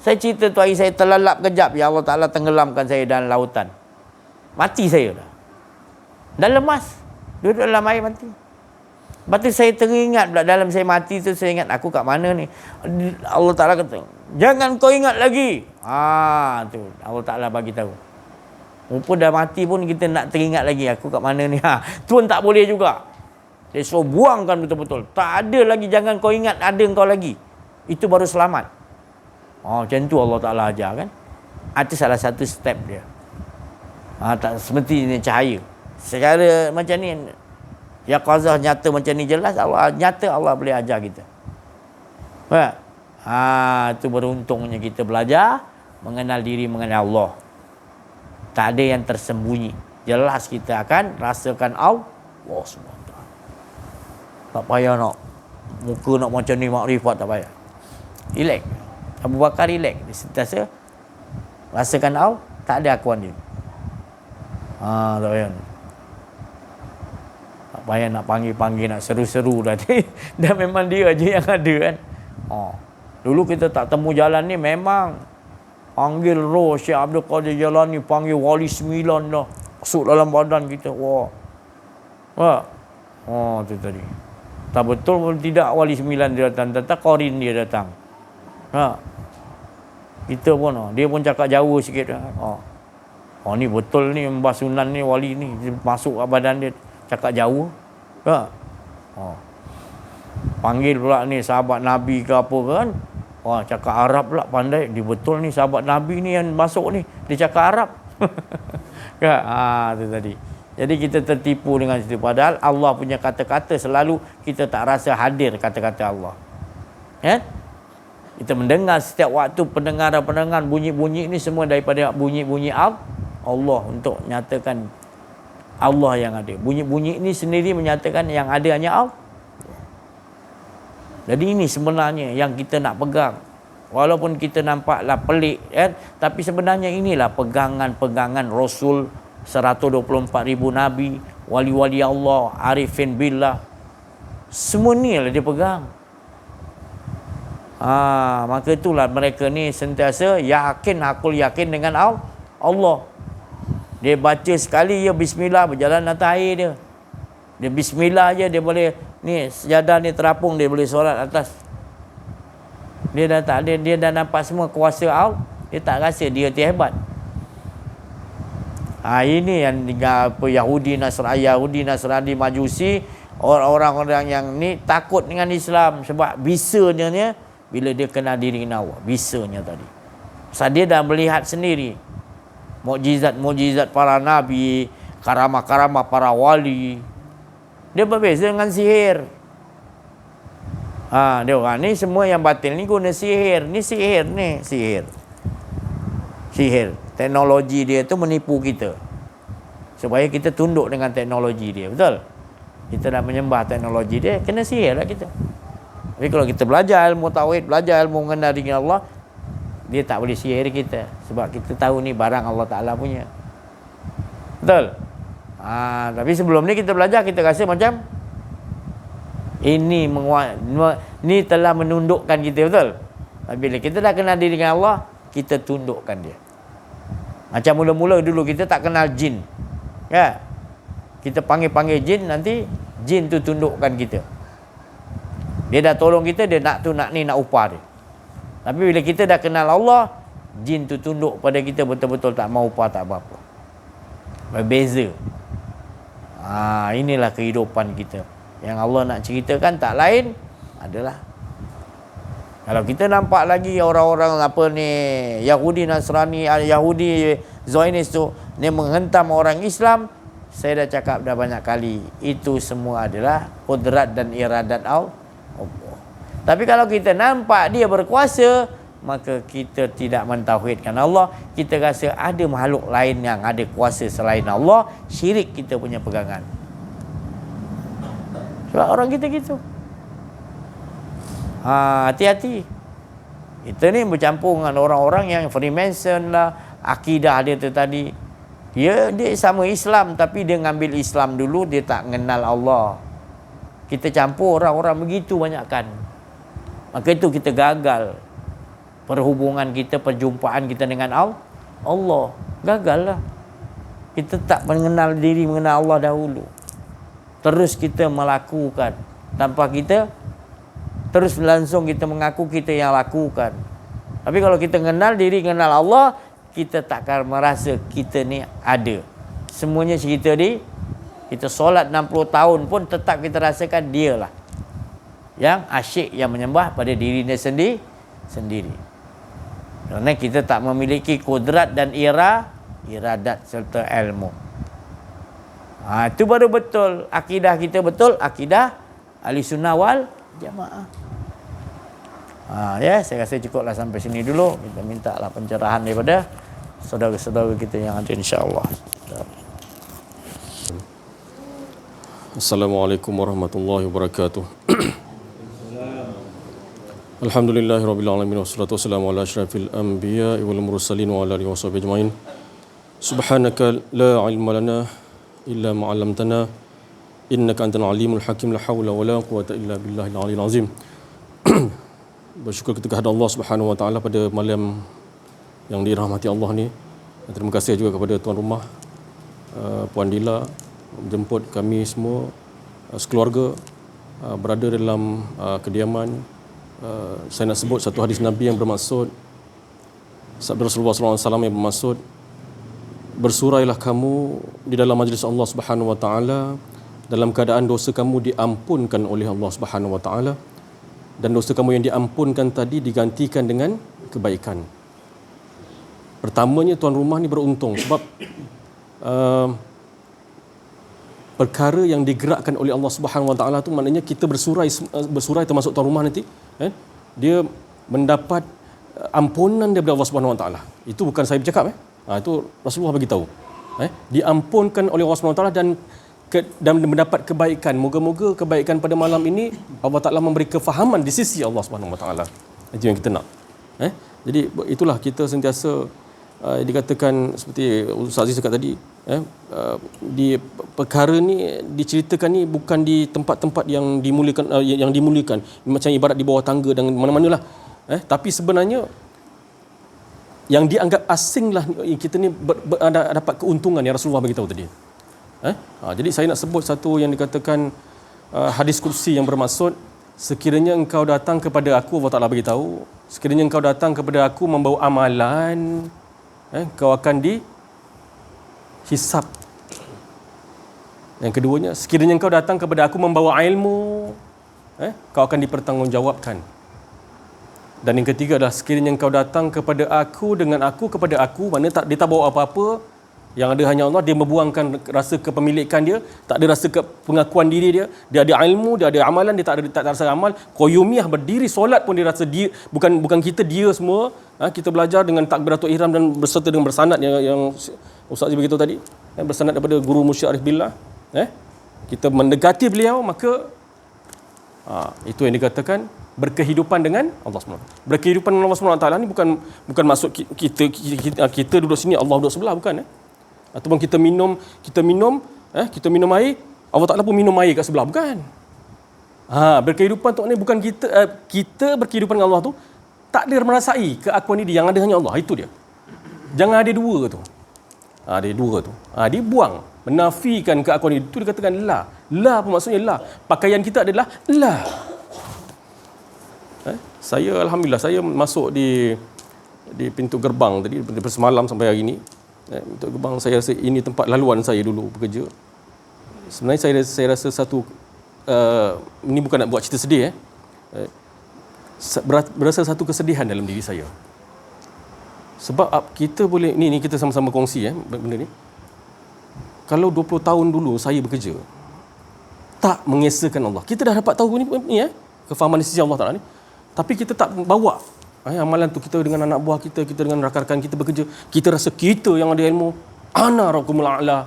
Saya cerita tu hari saya terlelap kejap, ya Allah Ta'ala tenggelamkan saya dalam lautan. Mati saya dah. Dah lemas. Duduk dalam air mati. Lepas tu saya teringat pula dalam saya mati tu, saya ingat aku kat mana ni. Allah Ta'ala kata, jangan kau ingat lagi. Tu Allah Ta'ala bagi tahu. Rupa dah mati pun kita nak teringat lagi aku kat mana ni. Tuan tak boleh juga. Dia suruh buangkan betul-betul. Tak ada lagi, jangan kau ingat ada kau lagi. Itu baru selamat. Macam tu Allah Ta'ala ajar kan. Itu salah satu step dia. Tak semestinya cahaya. Secara macam ni, ya qazah nyata macam ni jelas, Allah nyata, Allah boleh ajar kita. Itu beruntungnya kita belajar mengenal diri, mengenal Allah. Tak ada yang tersembunyi. Jelas kita akan rasakan Allah SWT. Tak payah nak muka nak macam ni makrifat, tak payah. Relax. Abu Bakar relax. Dia sentiasa rasakan Allah, tak ada akuan dia. Tak payah. Tak payah nak panggil-panggil, nak seru-seru dah. Dah memang dia aja yang ada kan. Dulu kita tak temu jalan ni, memang panggil roh Syekh Abdul Qadir Jalani, panggil Wali 9 dah. Masuk dalam badan kita. Tu tadi. Tak betul pun tidak Wali 9 dia datang, tetap Qarin dia datang. Kita pun, dia pun cakap jauh sikit. Ni betul ni, Mbah Sunan ni, Wali ni. Dia masuk ke badan dia, cakap jauh. Panggil pula ni sahabat Nabi ke apa kan. Cakap Arab pula, pandai. Dia betul ni sahabat Nabi ni yang masuk ni, dia cakap Arab. Tu tadi. Jadi kita tertipu dengan situ. Padahal Allah punya kata-kata selalu kita tak rasa hadir kata-kata Allah. Kita mendengar setiap waktu, pendengaran-pendengaran, bunyi-bunyi ni semua daripada bunyi-bunyi Allah untuk nyatakan Allah yang ada. Bunyi-bunyi ini sendiri menyatakan yang ada hanya Allah. Jadi ini sebenarnya yang kita nak pegang. Walaupun kita nampaklah pelik tapi sebenarnya inilah pegangan-pegangan Rasul, 124,000 Nabi, wali-wali Allah, arifin billah. Semua ni lah dia pegang. Maka itulah mereka ni sentiasa hakul yakin dengan Allah. Dia baca sekali, bismillah, berjalan atas air dia. Dia bismillah je, dia boleh, ni sejadah ni terapung, dia boleh solat atas. Dia dah nampak semua kuasa Allah. Dia tak rasa dia hebat. Ini yang Yahudi Nasrani, Majusi, orang-orang yang ni takut dengan Islam sebab bisanya bila dia kenal diri Allah. Bisanya tadi. Sebab dia dah melihat sendiri mukjizat-mukjizat para nabi, karamah-karamah para wali. Dia berbeza dengan sihir. Dia orang ni semua yang batil ni guna sihir. Ni sihir ni, sihir. Teknologi dia tu menipu kita supaya kita tunduk dengan teknologi dia. Betul? Kita nak menyembah teknologi dia, kena sihir lah kita. Tapi kalau kita belajar ilmu tauhid, belajar ilmu mengenal diri Allah, dia tak boleh sihir kita. Sebab kita tahu ni barang Allah Ta'ala punya. Betul? Tapi sebelum ni kita belajar, kita rasa macam ini telah menundukkan kita. Betul? Tapi bila kita dah kenal diri dengan Allah, kita tundukkan dia. Macam mula-mula dulu kita tak kenal jin. Kita panggil-panggil jin, nanti jin tu tundukkan kita. Dia dah tolong kita, dia nak upah dia. Tapi bila kita dah kenal Allah, jin tu tunduk pada kita, betul-betul tak mau upah, tak apa-apa. Berbeza. Inilah kehidupan kita. Yang Allah nak ceritakan tak lain adalah, kalau kita nampak lagi orang-orang Yahudi Nasrani, Yahudi Zionis tu ni menghentam orang Islam, saya dah cakap dah banyak kali, itu semua adalah kudrat dan iradat Allah. Tapi kalau kita nampak dia berkuasa, maka kita tidak mentauhidkan Allah. Kita rasa ada makhluk lain yang ada kuasa selain Allah. Syirik kita punya pegangan. Sebab orang kita gitu. Hati-hati. Kita ni bercampur dengan orang-orang yang Freemason lah, akidah dia tu tadi. Dia sama Islam tapi dia ngambil Islam dulu, dia tak mengenal Allah. Kita campur orang-orang begitu banyakkan. Maka itu kita gagal. Perhubungan kita, perjumpaan kita dengan Allah. Gagal lah. Kita tak mengenal diri, mengenal Allah dahulu. Terus kita melakukan. Tanpa kita terus langsung kita mengaku kita yang lakukan. Tapi kalau kita kenal diri, kenal Allah, kita takkan merasa kita ni ada. Semuanya cerita kita solat 60 tahun pun tetap kita rasakan dialah yang asyik, yang menyembah pada dirinya sendiri. Kerana kita tak memiliki kudrat dan iradat serta ilmu. Itu baru betul. Akidah kita betul. Akidah Ahli Sunnah wal Jamaah. Saya rasa cukuplah sampai sini dulu. Kita mintalah pencerahan daripada saudara-saudara kita yang ada, insya-Allah. Assalamualaikum warahmatullahi wabarakatuh. Alhamdulillahirabbil alamin wassalatu wassalamu ala asyrafil anbiya'i wal mursalin wa ala alihi washabihi ajmain. Subhanaka la ilma lana illa ma 'allamtana innaka antal alimul hakim, la haula wala quwwata illa billahil aliyil azim. Bersyukur kita kepada Allah Subhanahu wa taala pada malam yang dirahmati Allah ni. Terima kasih juga kepada tuan rumah Puan Dila menjemput kami semua sekeluarga berada dalam kediaman. Saya nak sebut satu hadis Nabi yang bermaksud, sabda Rasulullah SAW yang bermaksud, bersurailah kamu di dalam majlis Allah Subhanahu wa taala dalam keadaan dosa kamu diampunkan oleh Allah Subhanahu wa taala, dan dosa kamu yang diampunkan tadi digantikan dengan kebaikan. Pertamanya tuan rumah ni beruntung sebab perkara yang digerakkan oleh Allah Subhanahu wa taala tu maknanya kita bersurai termasuk tuan rumah nanti, dia mendapat ampunan daripada Allah Subhanahu wa taala. Itu bukan saya bercakap, itu Rasulullah bagi tahu. Diampunkan oleh Allah Subhanahu wa taala dan mendapat kebaikan. Moga-moga kebaikan pada malam ini Allah Taala memberi kefahaman di sisi Allah Subhanahu wa taala. Itu yang kita nak. Jadi itulah kita sentiasa dikatakan seperti Ustaz Aziz cakap tadi, di perkara ni diceritakan ni bukan di tempat-tempat yang dimuliakan, macam ibarat di bawah tangga dan mana-manalah. Tapi sebenarnya yang dianggap asing lah kita ni dapat keuntungan yang Rasulullah bagi tahu tadi. Jadi saya nak sebut satu yang dikatakan hadis kursi yang bermaksud, sekiranya engkau datang kepada aku, Allah Ta'ala bagi tahu, sekiranya engkau datang kepada aku membawa amalan, kau akan dihisap. Yang keduanya, sekiranya engkau datang kepada aku membawa ilmu, kau akan dipertanggungjawabkan. Dan yang ketiga adalah, sekiranya engkau datang kepada aku dengan aku kepada aku, mana dia tak bawa apa-apa, yang ada hanya Allah, dia membuangkan rasa kepemilikan dia, tak ada rasa pengakuan diri dia ada ilmu, dia ada amalan, dia tak ada rasa amal, qayyumiyah, berdiri solat pun dia rasa dia bukan kita, dia semua. Kita belajar dengan takbiratul ihram dan berserta dengan bersanad yang Ustaz begitu tadi, bersanad daripada guru Musyid Arif Billah. Kita mendekati beliau, maka itu yang dikatakan berkehidupan dengan Allah SWT. Berkehidupan dengan Allah SWT ni bukan maksud kita duduk sini, Allah duduk sebelah, bukan. Ataupun kita minum air, Allah Ta'ala pun minum air kat sebelah, bukan. Berkehidupan tu ni bukan kita berkehidupan dengan Allah tu tak ada merasai keakuan diri, yang ada hanya Allah, itu dia. Jangan ada dua tu. Ada dua tu. Dia buang, menafikan keakuan diri. Itu dikatakan la. La apa maksudnya la? Pakaian kita adalah la. Saya alhamdulillah saya masuk di pintu gerbang tadi daripada semalam sampai hari ini. Pintu gerbang saya rasa ini tempat laluan saya dulu bekerja. Sebenarnya saya rasa satu ini bukan nak buat cerita sedih berasa satu kesedihan dalam diri saya. Sebab kita boleh ni kita sama-sama kongsi benda ni. Kalau 20 tahun dulu saya bekerja tak mengesahkan Allah. Kita dah dapat tahu ni kefahaman di sisi Allah Taala ni. Tapi kita tak bawa amalan tu, kita dengan anak buah kita dengan rakan-rakan kita bekerja, kita rasa kita yang ada ilmu, ana rakumul a'la.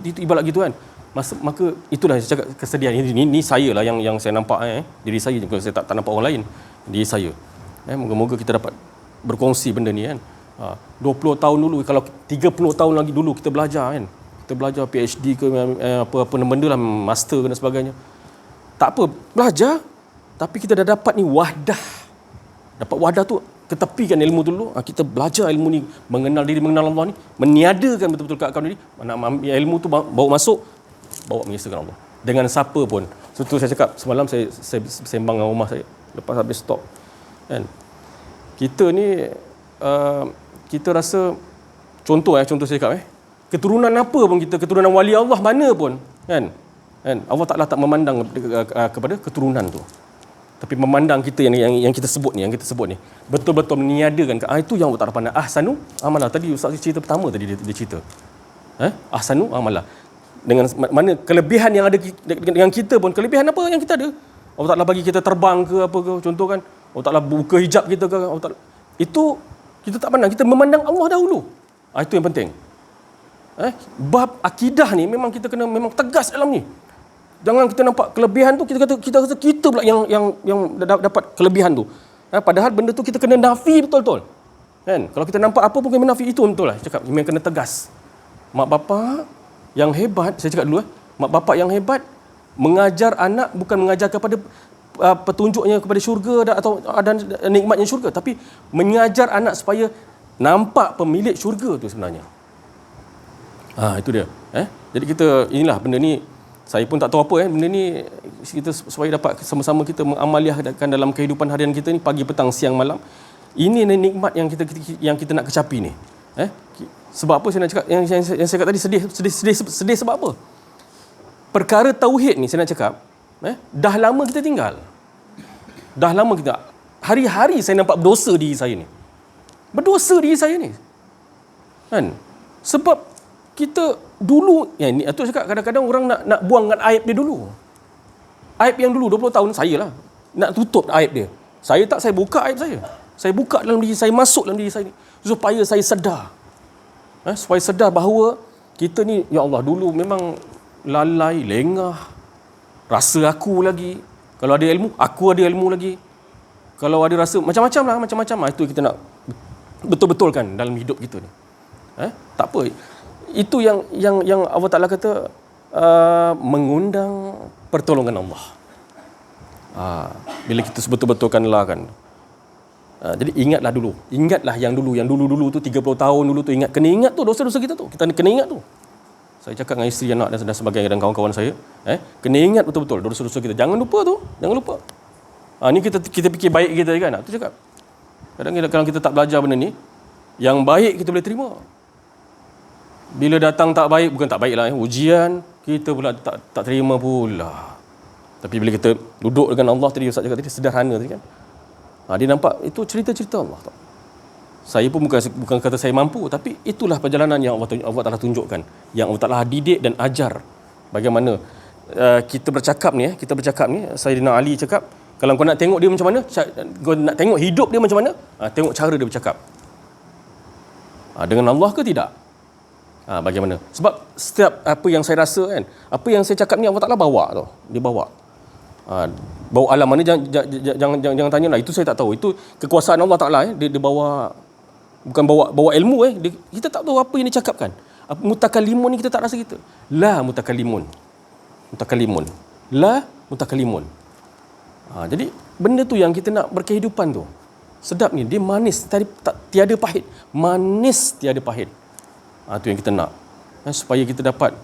Itu ibarat gitu kan. Maka itulah saya cakap kesedihan ini saya lah yang saya nampak diri saya, kalau saya tak nampak orang lain, diri saya. Moga-moga kita dapat berkongsi benda ni kan. 20 tahun dulu, kalau 30 tahun lagi dulu kita belajar kan. Kita belajar PhD ke apa benda lah, master ke dan sebagainya. Tak apa, belajar, tapi kita dah dapat ni wadah. Dapat wadah tu, ketepikan ilmu tu dulu. Kita belajar ilmu ni, mengenal diri, mengenal Allah ni, meniadakan betul-betul keakalan diri. Nak ambil ilmu tu bawa masuk, bawa mengisahkan Allah. Dengan siapa pun. Itu saya cakap semalam, saya sembang dengan rumah saya lepas habis stop. Kan? Kita ni kita rasa contoh saya cakap keturunan apa pun kita, keturunan wali Allah mana pun kan Allah Taala tak memandang kepada keturunan tu, tapi memandang kita yang kita sebut ni betul-betul meniadakan itu yang Allah Taala pandang. Ahsanu amalah, tadi ustaz cerita pertama tadi dia cerita ahsanu amalah, dengan mana kelebihan yang ada dengan kita pun, kelebihan apa yang kita ada, Allah Taala bagi kita terbang ke apa ke, contoh kan, Allah Taala buka hijab kita ke, Allah Taala, itu kita tak pandang, kita memandang Allah dahulu. Itu yang penting. Bab akidah ni memang kita kena memang tegas dalam ni. Jangan kita nampak kelebihan tu, kita rasa kita pula yang dapat kelebihan tu. Padahal benda tu kita kena nafi betul-betul. Kan? Kalau kita nampak apa pun kena nafi, itu betul lah. Cakap memang kena tegas. Mak bapak yang hebat, saya cakap dulu mak bapak yang hebat mengajar anak bukan mengajar kepada petunjuknya kepada syurga atau ada nikmatnya syurga, tapi mengajar anak supaya nampak pemilik syurga tu sebenarnya. Itu dia. Jadi kita, inilah benda ni, saya pun tak tahu apa benda ni, kita supaya dapat sama-sama kita mengamaliahkan dalam kehidupan harian kita ni, pagi, petang, siang, malam. Ini nikmat yang kita nak kecapi ni. Sebab apa saya nak cakap, yang saya cakap tadi, sedih sebab apa? Perkara tauhid ni saya nak cakap, dah lama kita tinggal. Dah lama kita, hari-hari saya nampak berdosa diri saya ni. Berdosa diri saya ni. Kan? Sebab kita dulu, ni tu cakap, kadang-kadang orang nak buangkan aib dia dulu. Aib yang dulu 20 tahun saya lah, nak tutup aib dia. Saya buka aib saya. Saya buka dalam diri saya, masuk dalam diri saya ni, supaya saya sedar. Supaya sedar bahawa kita ni, ya Allah, dulu memang lalai, lengah, rasa aku lagi. Kalau ada ilmu, aku ada ilmu lagi. Kalau ada rasa, macam-macam. Itu kita nak betul-betulkan dalam hidup kita ni. Tak apa. Itu yang Allah Ta'ala kata, mengundang pertolongan Allah. Bila kita betul-betulkanlah kan. Jadi ingatlah dulu. Ingatlah yang dulu tu 30 tahun dulu tu, kena ingat tu dosa-dosa kita tu. Kita kena ingat tu. Saya cakap dengan isteri, anak dan sebagainya, dan kawan-kawan saya, kena ingat betul-betul dosa-dosa kita. Jangan lupa tu, jangan lupa. Ni kita fikir baik kita kan. Tu cakap. Kadang-kadang kita tak belajar benda ni, yang baik kita boleh terima. Bila datang tak baik, bukan tak baiklah, ujian, kita pula tak terima pula. Tapi bila kita duduk dengan Allah tadi, Ustaz cakap tadi, sederhana tadi kan. Dia nampak itu cerita-cerita Allah. Saya pun bukan kata saya mampu, tapi itulah perjalanan yang Allah Taala tunjukkan, yang Allah Taala didik dan ajar bagaimana kita bercakap ni. Sayyidina Ali cakap, kalau kau nak tengok dia macam mana, kau nak tengok hidup dia macam mana, tengok cara dia bercakap. Dengan Allah ke tidak? Bagaimana? Sebab setiap apa yang saya rasa kan, apa yang saya cakap ni Allah Taala bawa tu, dia bawa. Bawa alam mana, jangan tanyalah, itu saya tak tahu. Itu kekuasaan Allah Taala, dia bawa, bukan bawa ilmu kita tak tahu apa yang dicakapkan. Mutakalimun ni kita tak rasa kita. La mutakalimun. La mutakalimun. Jadi benda tu yang kita nak berkehidupan tu. Sedap ni, dia manis, tiada pahit. Manis tiada pahit. Tu yang kita nak. Supaya kita dapat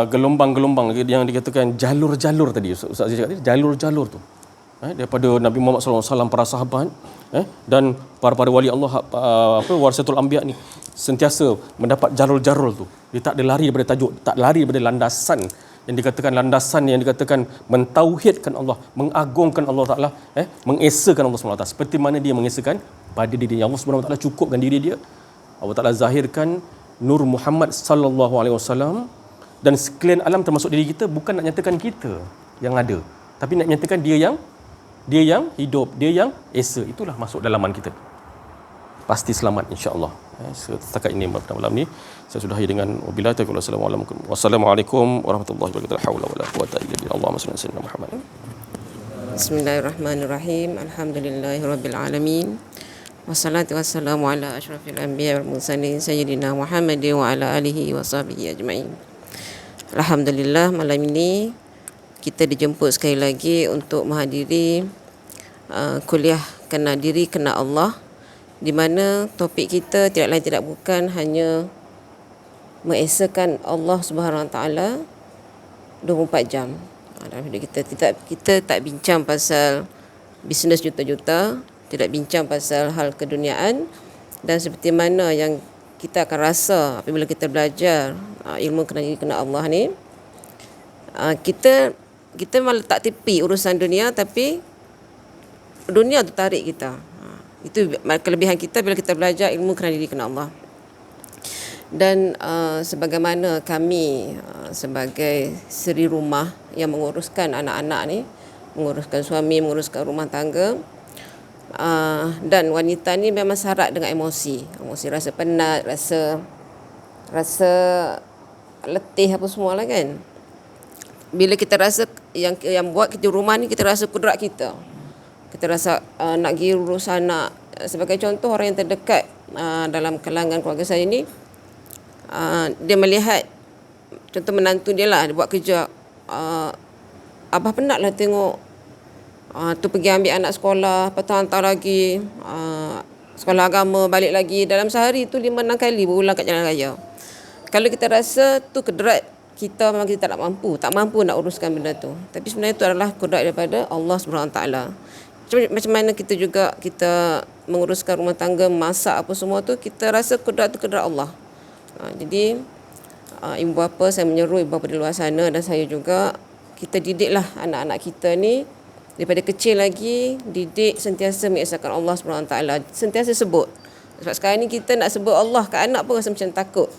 gelombang-gelombang yang dikatakan jalur-jalur tadi, Ustaz cakap tadi, jalur-jalur tu. Daripada Nabi Muhammad SAW, para sahabat dan para wali Allah, warisatul anbiya ni sentiasa mendapat jalur-jalur tu. Dia tak ada lari daripada tajuk, tak lari daripada landasan yang dikatakan mentauhidkan Allah, mengagungkan Allah Taala, mengesakan Allah SWT, seperti mana dia mengesakan pada diri Allah SWT, cukupkan diri dia. Allah Taala zahirkan nur Muhammad sallallahu alaihi wasallam, dan sekalian alam termasuk diri kita, bukan nak nyatakan kita yang ada, tapi nak nyatakan dia yang hidup, dia yang esa. Itulah masuk dalaman kita. Pasti selamat insya-Allah. Setakat ini pada malam ni saya sudahi dengan wabillahi taufiq. Wassalamualaikum warahmatullahi wabarakatuh. La haula wala quwwata illa billah. Allahumma shalli ala sayyidina Muhammad. Bismillahirrahmanirrahim. Alhamdulillahirabbil alamin. Wassalatu wassalamu ala asyrafil anbiya wal mursalin sayyidina Muhammadin wa ala alihi wa sahbihi ajma'in. Alhamdulillah, malam ini kita dijemput sekali lagi untuk menghadiri kuliah Kenal Diri Kenal Allah, di mana topik kita tidak lain tidak bukan hanya mengesakan Allah Subhanahu Wa Taala 24 jam. Dalam hidup kita tak bincang pasal bisnes juta-juta, tidak bincang pasal hal keduniaan, dan seperti mana yang kita akan rasa apabila kita belajar ilmu kenal diri kenal Allah ni, kita malah tak tepi urusan dunia, tapi dunia tu tarik kita. Itu kelebihan kita bila kita belajar ilmu kenal diri kenal Allah. Dan sebagaimana kami sebagai seri rumah yang menguruskan anak-anak ni, menguruskan suami, menguruskan rumah tangga, dan wanita ni memang syarat dengan emosi rasa penat, rasa letih apa semua lah kan. Bila kita rasa yang buat kita rumah ni, kita rasa kudrat kita rasa nak pergi urus anak. Sebagai contoh, orang yang terdekat dalam kalangan keluarga saya ni, dia melihat contoh menantu dia lah, dia buat kerja, abah penat lah tengok tu pergi ambil anak sekolah, lepas tu hantar lagi sekolah agama, balik lagi. Dalam sehari tu 5-6 kali berulang kat jalan raya. Kalau kita rasa tu kedrat kita, memang kita tak mampu nak uruskan benda tu. Tapi sebenarnya itu adalah kedrat daripada Allah SWT. Macam mana kita juga menguruskan rumah tangga, masak apa semua tu, kita rasa kedrat tu kedrat Allah. Jadi ibu bapa, saya menyeru ibu bapa di luar sana dan saya juga, kita didiklah anak-anak kita ni daripada kecil lagi, didik sentiasa mengesahkan Allah SWT, sentiasa sebut. Sebab sekarang ni kita nak sebut Allah ke anak pun rasa macam takut,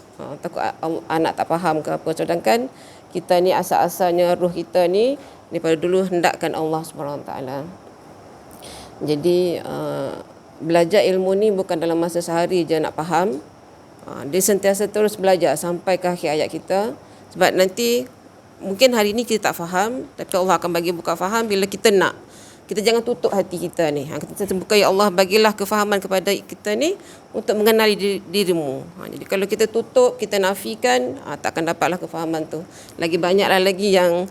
takut anak tak faham ke apa. Sedangkan kita ni asal-asalnya ruh kita ni daripada dulu hendakkan Allah SWT. Jadi belajar ilmu ni bukan dalam masa sehari je nak faham. Dia sentiasa terus belajar sampai ke akhir hayat kita. Sebab nanti mungkin hari ni kita tak faham, tapi Allah akan bagi buka faham bila kita nak. Kita jangan tutup hati kita ni. Kita terbuka, ya Allah bagilah kefahaman kepada kita ni untuk mengenali dirimu. Jadi kalau kita tutup, kita nafikan, tak akan dapatlah kefahaman tu. Lagi banyaklah lagi yang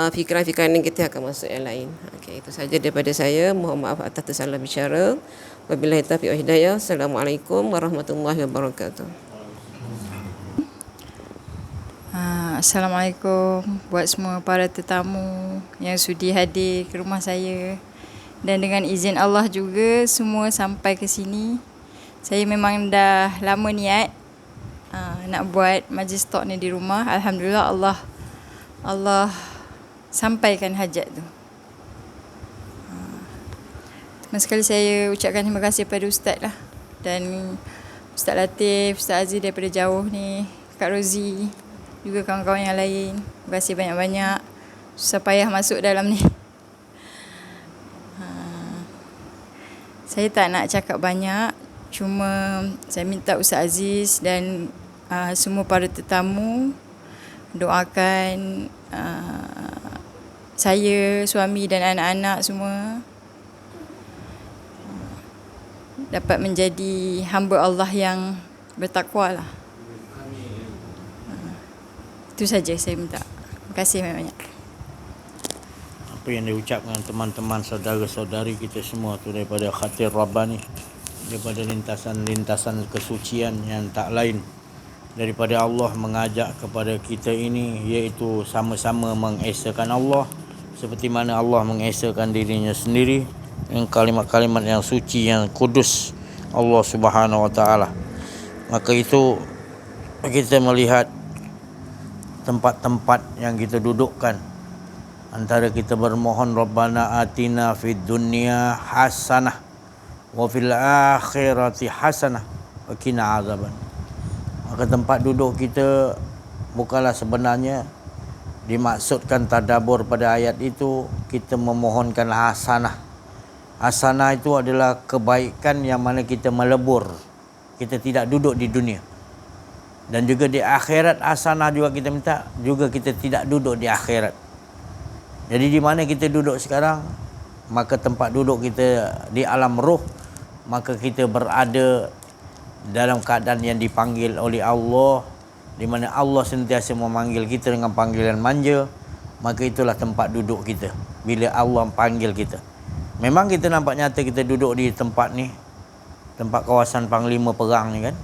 fikiran-fikiran negatif akan masuk yang lain. Okey, itu saja daripada saya. Mohon maaf atas tersalah bicara. Wabillahi taufiq wal hidayah. Assalamualaikum warahmatullahi wabarakatuh. Assalamualaikum buat semua para tetamu yang sudi hadir ke rumah saya, dan dengan izin Allah juga semua sampai ke sini. Saya memang dah lama niat nak buat majlis talk ni di rumah. Alhamdulillah Allah sampaikan hajat tu. Terima sekali saya ucapkan terima kasih pada Ustaz lah, dan Ustaz Latif, Ustaz Aziz daripada jauh ni, Kak Rozi, juga kawan-kawan yang lain. Terima kasih banyak-banyak. Susah payah masuk dalam ni. Saya tak nak cakap banyak. Cuma saya minta Ustaz Aziz dan semua para tetamu doakan saya, suami dan anak-anak semua dapat menjadi hamba Allah yang bertakwa lah. Itu saja saya minta. Terima kasih banyak-banyak. Apa yang diucapkan teman-teman saudara-saudari kita semua tu daripada khatir Rabbani, daripada lintasan-lintasan kesucian yang tak lain daripada Allah mengajak kepada kita ini, iaitu sama-sama mengesakan Allah seperti mana Allah mengesakan dirinya sendiri dengan kalimat-kalimat yang suci, yang kudus Allah Subhanahu Wa Taala. Maka itu kita melihat tempat-tempat yang kita dudukkan, antara kita bermohon Rabbana atina fid dunya hasanah wa fil akhirati hasanah wa qina azaban. Maka tempat duduk kita bukanlah sebenarnya dimaksudkan tadabbur pada ayat itu, kita memohonkan hasanah. Hasanah itu adalah kebaikan yang mana kita melebur kita tidak duduk di dunia. Dan juga di akhirat hasanah juga kita minta, juga kita tidak duduk di akhirat. Jadi di mana kita duduk sekarang, maka tempat duduk kita di alam ruh, maka kita berada dalam keadaan yang dipanggil oleh Allah, di mana Allah sentiasa memanggil kita dengan panggilan manja, maka itulah tempat duduk kita bila Allah panggil kita. Memang kita nampak nyata kita duduk di tempat ni, tempat kawasan Panglima Perang ni kan,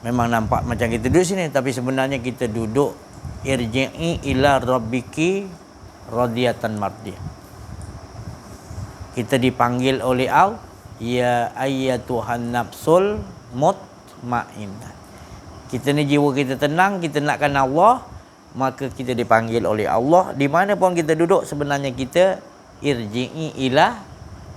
memang nampak macam kita duduk sini, tapi sebenarnya kita duduk irji'i ila rabbiki radiyatan mardiyah. Kita dipanggil oleh Allah, ya ayyatuhan nafsul mutmainnah. Kita ni jiwa kita tenang, kita nakkan Allah, maka kita dipanggil oleh Allah. Di mana pun kita duduk, sebenarnya kita irji'i ila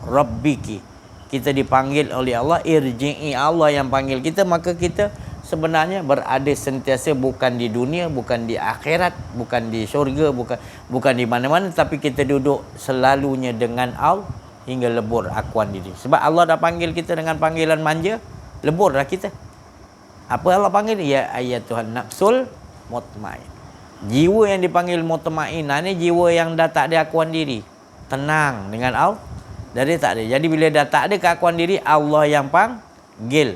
rabbiki. Kita dipanggil oleh Allah, irji'i, Allah yang panggil kita, maka kita sebenarnya berada sentiasa bukan di dunia, bukan di akhirat, bukan di syurga, bukan di mana-mana, tapi kita duduk selalunya dengan Allah hingga lebur akuan diri. Sebab Allah dah panggil kita dengan panggilan manja, leburlah kita. Apa Allah panggil? Ya ayyatuhan nafsul mutmain. Jiwa yang dipanggil mutmainah ni jiwa yang dah tak ada akuan diri, tenang dengan Allah. Dari tak ada. Jadi bila dah tak ada keakuan diri, Allah yang panggil.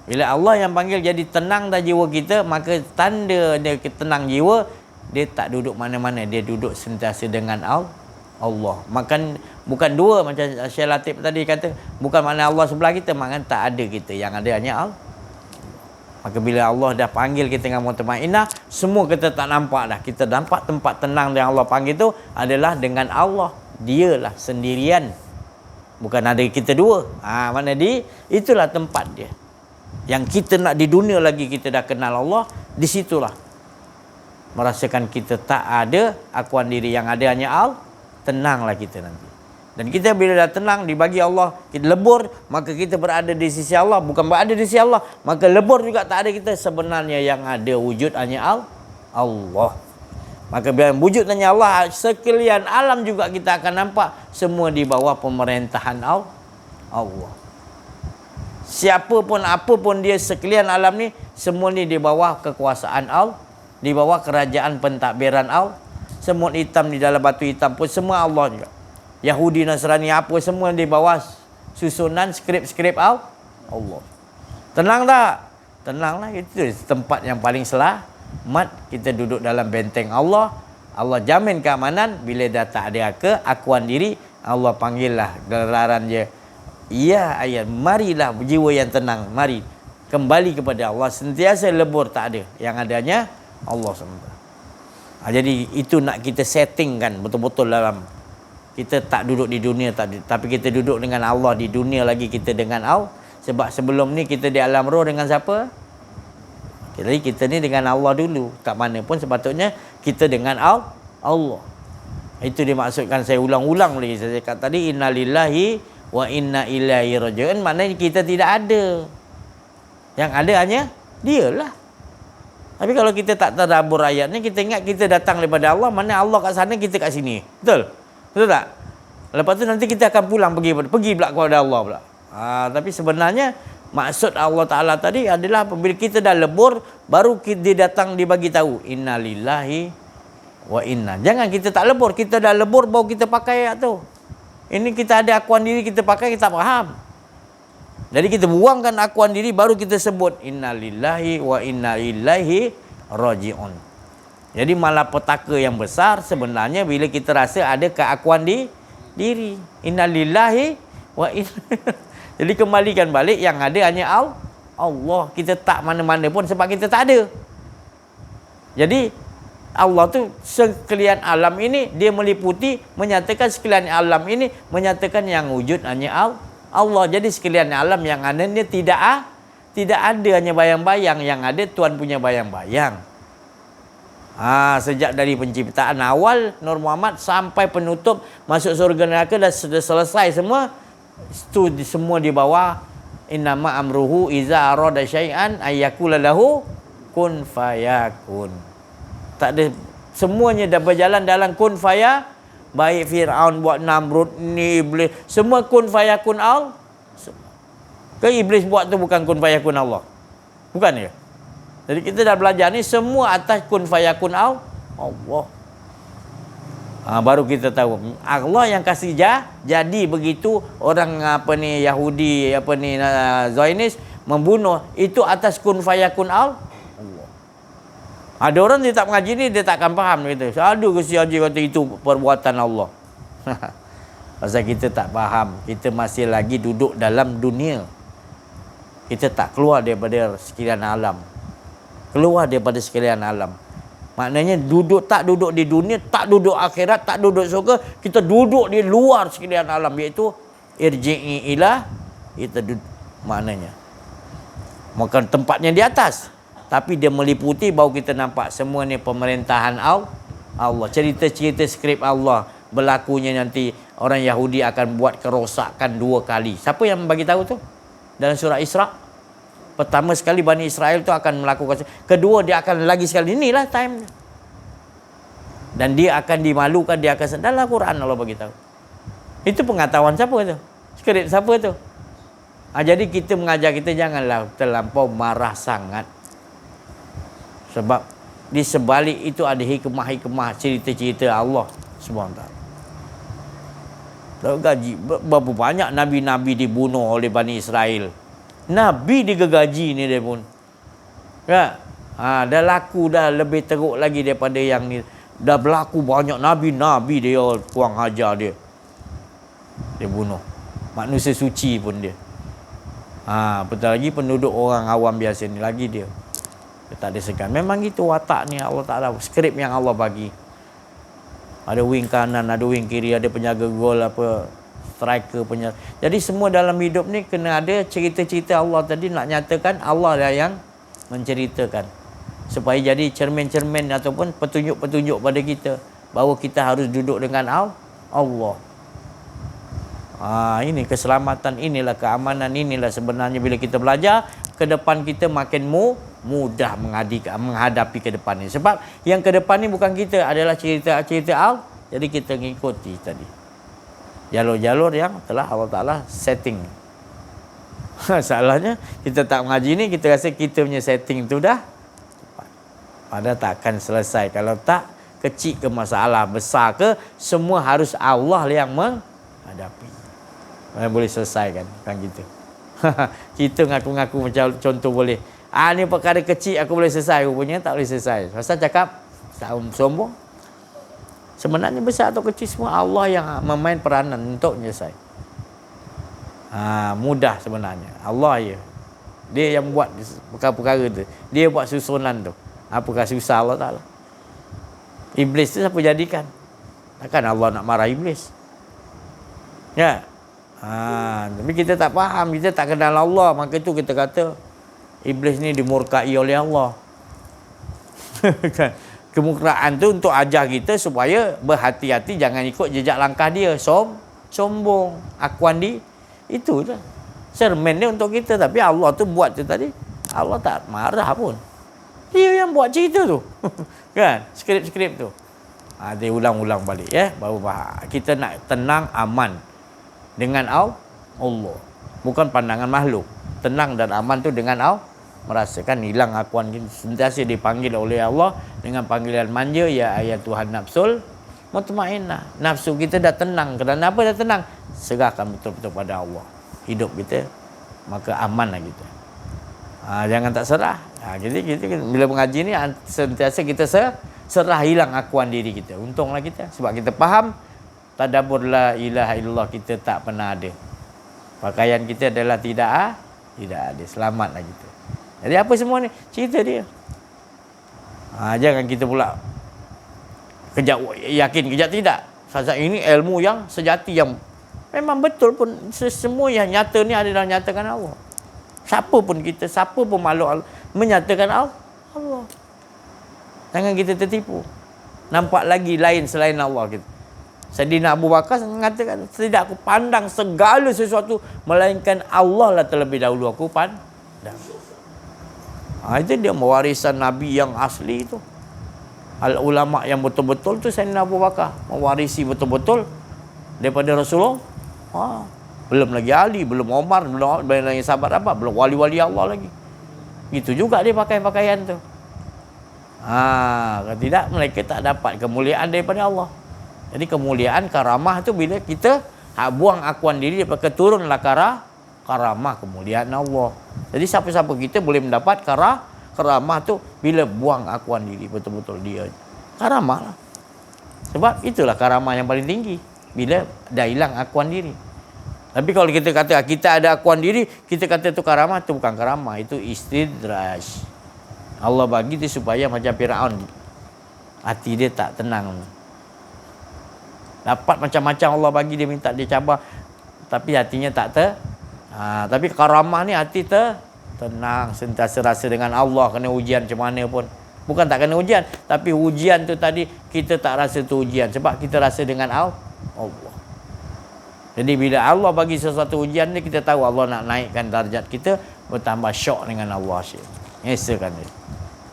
Bila Allah yang panggil, jadi tenang dah jiwa kita, maka tanda dia tenang jiwa, dia tak duduk mana-mana, dia duduk sentiasa dengan Allah. Bukan dua macam Syekh Latif tadi kata, bukan makna Allah sebelah kita, makna tak ada kita, yang ada hanya Allah. Maka bila Allah dah panggil kita dengan mutmainnah, semua kita tak nampak dah. Kita nampak tempat tenang yang Allah panggil tu adalah dengan Allah. Dialah sendirian. Bukan ada kita dua. Mana itulah tempat dia. Yang kita nak di dunia lagi kita dah kenal Allah, di situlah merasakan kita tak ada akuan diri, yang ada hanya Allah. Tenanglah kita nanti. Dan kita bila dah tenang, dibagi Allah, kita lebur, maka kita berada di sisi Allah. Bukan berada di sisi Allah, maka lebur juga tak ada kita. Sebenarnya yang ada wujud hanya Allah. Maka bila wujud hanya Allah, sekalian alam juga kita akan nampak semua di bawah pemerintahan Allah. Siapa pun, apa pun dia, sekalian alam ni, semua ni di bawah kekuasaan Allah, di bawah kerajaan pentadbiran Allah. Semut hitam di dalam batu hitam pun semua Allah juga. Yahudi, Nasrani, apa semua di bawah susunan skrip-skrip Allah. Tenang tak? Tenanglah, itu tempat yang paling selamat. Kita duduk dalam benteng Allah. Allah jamin keamanan. Bila dah tak ada keakuan diri, Allah panggillah gelaran dia. Ya ayat, marilah jiwa yang tenang, mari kembali kepada Allah, sentiasa lebur, tak ada, yang adanya Allah SWT. Jadi itu nak kita settingkan betul-betul dalam. Kita tak duduk di dunia tapi kita duduk dengan Allah. Di dunia lagi kita dengan Allah. Sebab sebelum ni kita di alam roh dengan siapa? Jadi kita ni dengan Allah dulu. Kat mana pun sepatutnya kita dengan Allah. Itu dimaksudkan, saya ulang-ulang lagi. Saya cakap tadi, innalillahi wa inna ilaihi raji'un. Maknanya kita tidak ada. Yang ada hanya dialah. Tapi kalau kita tak tadabbur ayat ni, kita ingat kita datang daripada Allah, mana Allah kat sana, kita kat sini. Betul? Betul tak? Lepas tu nanti kita akan pulang pergi pula kepada Allah pula. Tapi sebenarnya maksud Allah Ta'ala tadi adalah apabila kita dah lebur, baru dia datang dibagi tahu, innalillahi wa inna. Jangan kita tak lebur, kita dah lebur baru kita pakai ayat tu. Ini kita ada akuan diri, kita pakai, kita tak faham. Jadi kita buangkan akuan diri, baru kita sebut innalillahi wa inna ilaihi raji'un. Jadi malapetaka yang besar sebenarnya bila kita rasa ada keakuan diri. Innalillahi wa inna. Jadi kembalikan balik, yang ada hanya Allah. Kita tak mana-mana pun sebab kita tak ada. Jadi Allah tu sekalian alam ini dia meliputi, menyatakan sekalian alam ini menyatakan yang wujud hanya Allah. Jadi sekalian alam yang ada ni tidak ada hanya bayang-bayang, yang ada Tuhan punya bayang-bayang. Sejak dari penciptaan awal Nur Muhammad sampai penutup masuk surga neraka dah selesai semua. Itu semua di bawah innama amruhu iza arada syai'an ayyakula lahu kun fayakun. Tak ada, semuanya dah berjalan dalam kun faya. Baik Fir'aun buat Namrud ni, Iblis, semua kun fayakun Ke iblis buat tu bukan kun fayakun Allah? Bukan ya? Jadi kita dah belajar ni semua atas kun fayakun Allah. Baru kita tahu Allah yang kasih jadi begitu orang Yahudi Zionis membunuh itu atas kun fayakun Allah. Ada orang dia tak mengaji ni dia tak akan faham gitu. Aduh Gusti Haji kata itu perbuatan Allah. Pasal kita tak faham, kita masih lagi duduk dalam dunia. Kita tak keluar daripada sekalian alam. Keluar daripada sekalian alam. Maknanya tak duduk di dunia, tak duduk akhirat, tak duduk surga, kita duduk di luar sekalian alam, iaitu irji'i ilah, kita duduk maknanya. Maka tempatnya di atas, tapi dia meliputi baru kita nampak semua ni pemerintahan Allah. Cerita-cerita skrip Allah berlakunya nanti orang Yahudi akan buat kerosakan 2 kali. Siapa yang bagi tahu tu? Dalam surah Isra. Pertama sekali Bani Israel tu akan melakukan, kedua dia akan lagi sekali, inilah time. Dan dia akan dimalukan, dia akan dalam Quran Allah bagi tahu. Itu pengetahuan siapa tu? Skrip siapa tu? Jadi kita mengajar kita janganlah terlampau marah sangat. Sebab di sebalik itu ada hikmah-hikmah cerita-cerita Allah SWT. Gaji berapa banyak nabi-nabi dibunuh oleh Bani Israel. Nabi digegaji ni dia pun. Ya. Dah laku dah lebih teruk lagi daripada yang ni. Dah berlaku banyak nabi-nabi dia kurang hajar dia. Dia bunuh. Manusia suci pun dia. Betul lagi penduduk orang awam biasa ni lagi dia. Dia tak ada segan. Memang gitu watak ni Allah Ta'ala. Skrip yang Allah bagi. Ada wing kanan, ada wing kiri, ada penjaga gol, striker, penjaga. Jadi semua dalam hidup ni kena ada cerita-cerita Allah tadi nak nyatakan Allah lah yang menceritakan. Supaya jadi cermin-cermin ataupun petunjuk-petunjuk pada kita. Bahawa kita harus duduk dengan Allah. Ini keselamatan, inilah keamanan, inilah sebenarnya bila kita belajar, ke depan kita makin mudah menghadapi ke depan ni. Sebab yang ke depan ni bukan kita, adalah cerita-cerita Allah. Jadi kita mengikuti tadi jalur-jalur yang telah Allah Ta'ala setting. Salahnya kita tak mengaji ni, kita rasa kita punya setting tu dah padahal tak akan selesai. Kalau tak, kecil ke masalah, besar ke, semua harus Allah yang menghadapi. Mana boleh selesai kan kita. Kita ngaku-ngaku macam contoh boleh. Ni perkara kecil aku boleh selesai, rupanya tak boleh selesai. Pasal cakap sombong. Sebenarnya besar atau kecil semua Allah yang memain peranan untuk menyelesai. Mudah sebenarnya. Allah ya. Dia yang buat perkara-perkara tu. Dia buat susunan tu. Apakah susah Allah Ta'ala? Iblis tu siapa jadikan? Takkan Allah nak marah iblis? Ya. Tapi kita tak faham, kita tak kenal Allah, maka itu kita kata iblis ni dimurkai oleh Allah. Kemurkaan tu untuk ajar kita supaya berhati-hati, jangan ikut jejak langkah dia. Sombong, akuan itu dah. Sermon dia untuk kita, tapi Allah tu buat tu tadi, Allah tak marah pun. Dia yang buat cerita tu. Kan? Skrip-skrip tu. Dia ulang-ulang balik baru faham. Kita nak tenang, aman dengan Allah, bukan pandangan makhluk. Tenang dan aman tu dengan Allah, merasakan hilang akuan kita, sentiasa dipanggil oleh Allah dengan panggilan manja, ya ayat Tuhan nafsul mutmainnah. Nafsu kita dah tenang. Kerana apa dah tenang? Serahkan betul-betul pada Allah. Hidup kita maka amanlah kita. Jangan tak serah. Jadi kita bila mengaji ni sentiasa kita serah, hilang akuan diri kita. Untunglah kita sebab kita faham tadabbur la ilaha illallah kita tak pernah ada. Pakaian kita adalah tidak ada. Selamatlah kita. Jadi apa semua ni? Cerita dia. Jangan kita pula kejap yakin, kejap tidak. Sebab ini ilmu yang sejati, yang memang betul pun. Semua yang nyata ni adalah nyatakan Allah. Siapa pun kita, siapa pun makhluk Allah, menyatakan Allah. Jangan kita tertipu. Nampak lagi lain selain Allah kita. Sayyidina Abu Bakar mengatakan, tidak aku pandang segala sesuatu melainkan Allah lah terlebih dahulu aku pandang. Itu dia mewarisan Nabi yang asli itu. Al-ulama yang betul-betul tu Sayyidina Abu Bakar mewarisi betul-betul daripada Rasulullah. Belum lagi Ali, belum Omar, belum lagi sahabat apa, belum wali-wali Allah lagi. Itu juga dia pakai pakaian tu. Kalau tidak mereka tak dapat kemuliaan daripada Allah. Jadi kemuliaan karamah tu bila kita buang akuan diri daripada keturunlah karamah kemuliaan Allah. Jadi siapa-siapa kita boleh mendapat karamah tu bila buang akuan diri betul-betul dia. Karamah lah. Sebab itulah karamah yang paling tinggi bila dah hilang akuan diri. Tapi kalau kita kata kita ada akuan diri, kita kata tu karamah, tu bukan karamah, itu istidraj. Allah bagi dia supaya macam Firaun, hati dia tak tenang. Dapat macam-macam Allah bagi, dia minta dia cabar, tapi hatinya tak tapi karamah ni hati tenang, sentiasa rasa dengan Allah. Kena ujian macam mana pun, bukan tak kena ujian, tapi ujian tu tadi kita tak rasa tu ujian sebab kita rasa dengan Allah. Jadi bila Allah bagi sesuatu ujian ni, kita tahu Allah nak naikkan darjat kita, bertambah syok dengan Allah. Esakan dia.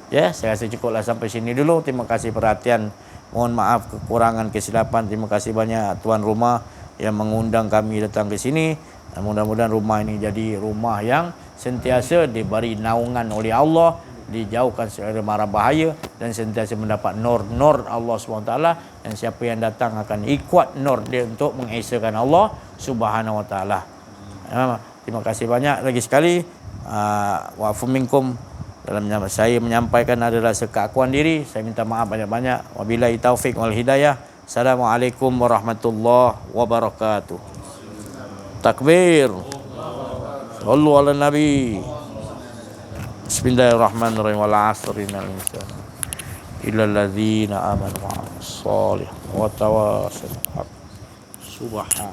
Ya, saya rasa cukuplah sampai sini dulu. Terima kasih perhatian. Mohon maaf kekurangan kesilapan. Terima kasih banyak tuan rumah yang mengundang kami datang ke sini. Dan mudah-mudahan rumah ini jadi rumah yang sentiasa diberi naungan oleh Allah, dijauhkan dari mara bahaya dan sentiasa mendapat nur Allah SWT. Dan siapa yang datang akan ikut nur dia untuk mengesakan Allah Subhanahu Wa Taala. Terima kasih banyak lagi sekali. Wa'fu minkum, dalam saya menyampaikan ada rasa keakuan diri, saya minta maaf banyak-banyak. Wabillahi taufik wal hidayah. Assalamualaikum warahmatullahi wabarakatuh. Takbir. Sallu ala nabi. Bismillahirrahmanirrahim. Wal 'asri innal insana illal ladzina amanu wa 'amilus shalihat wa tawassaw bil haqq. Subhan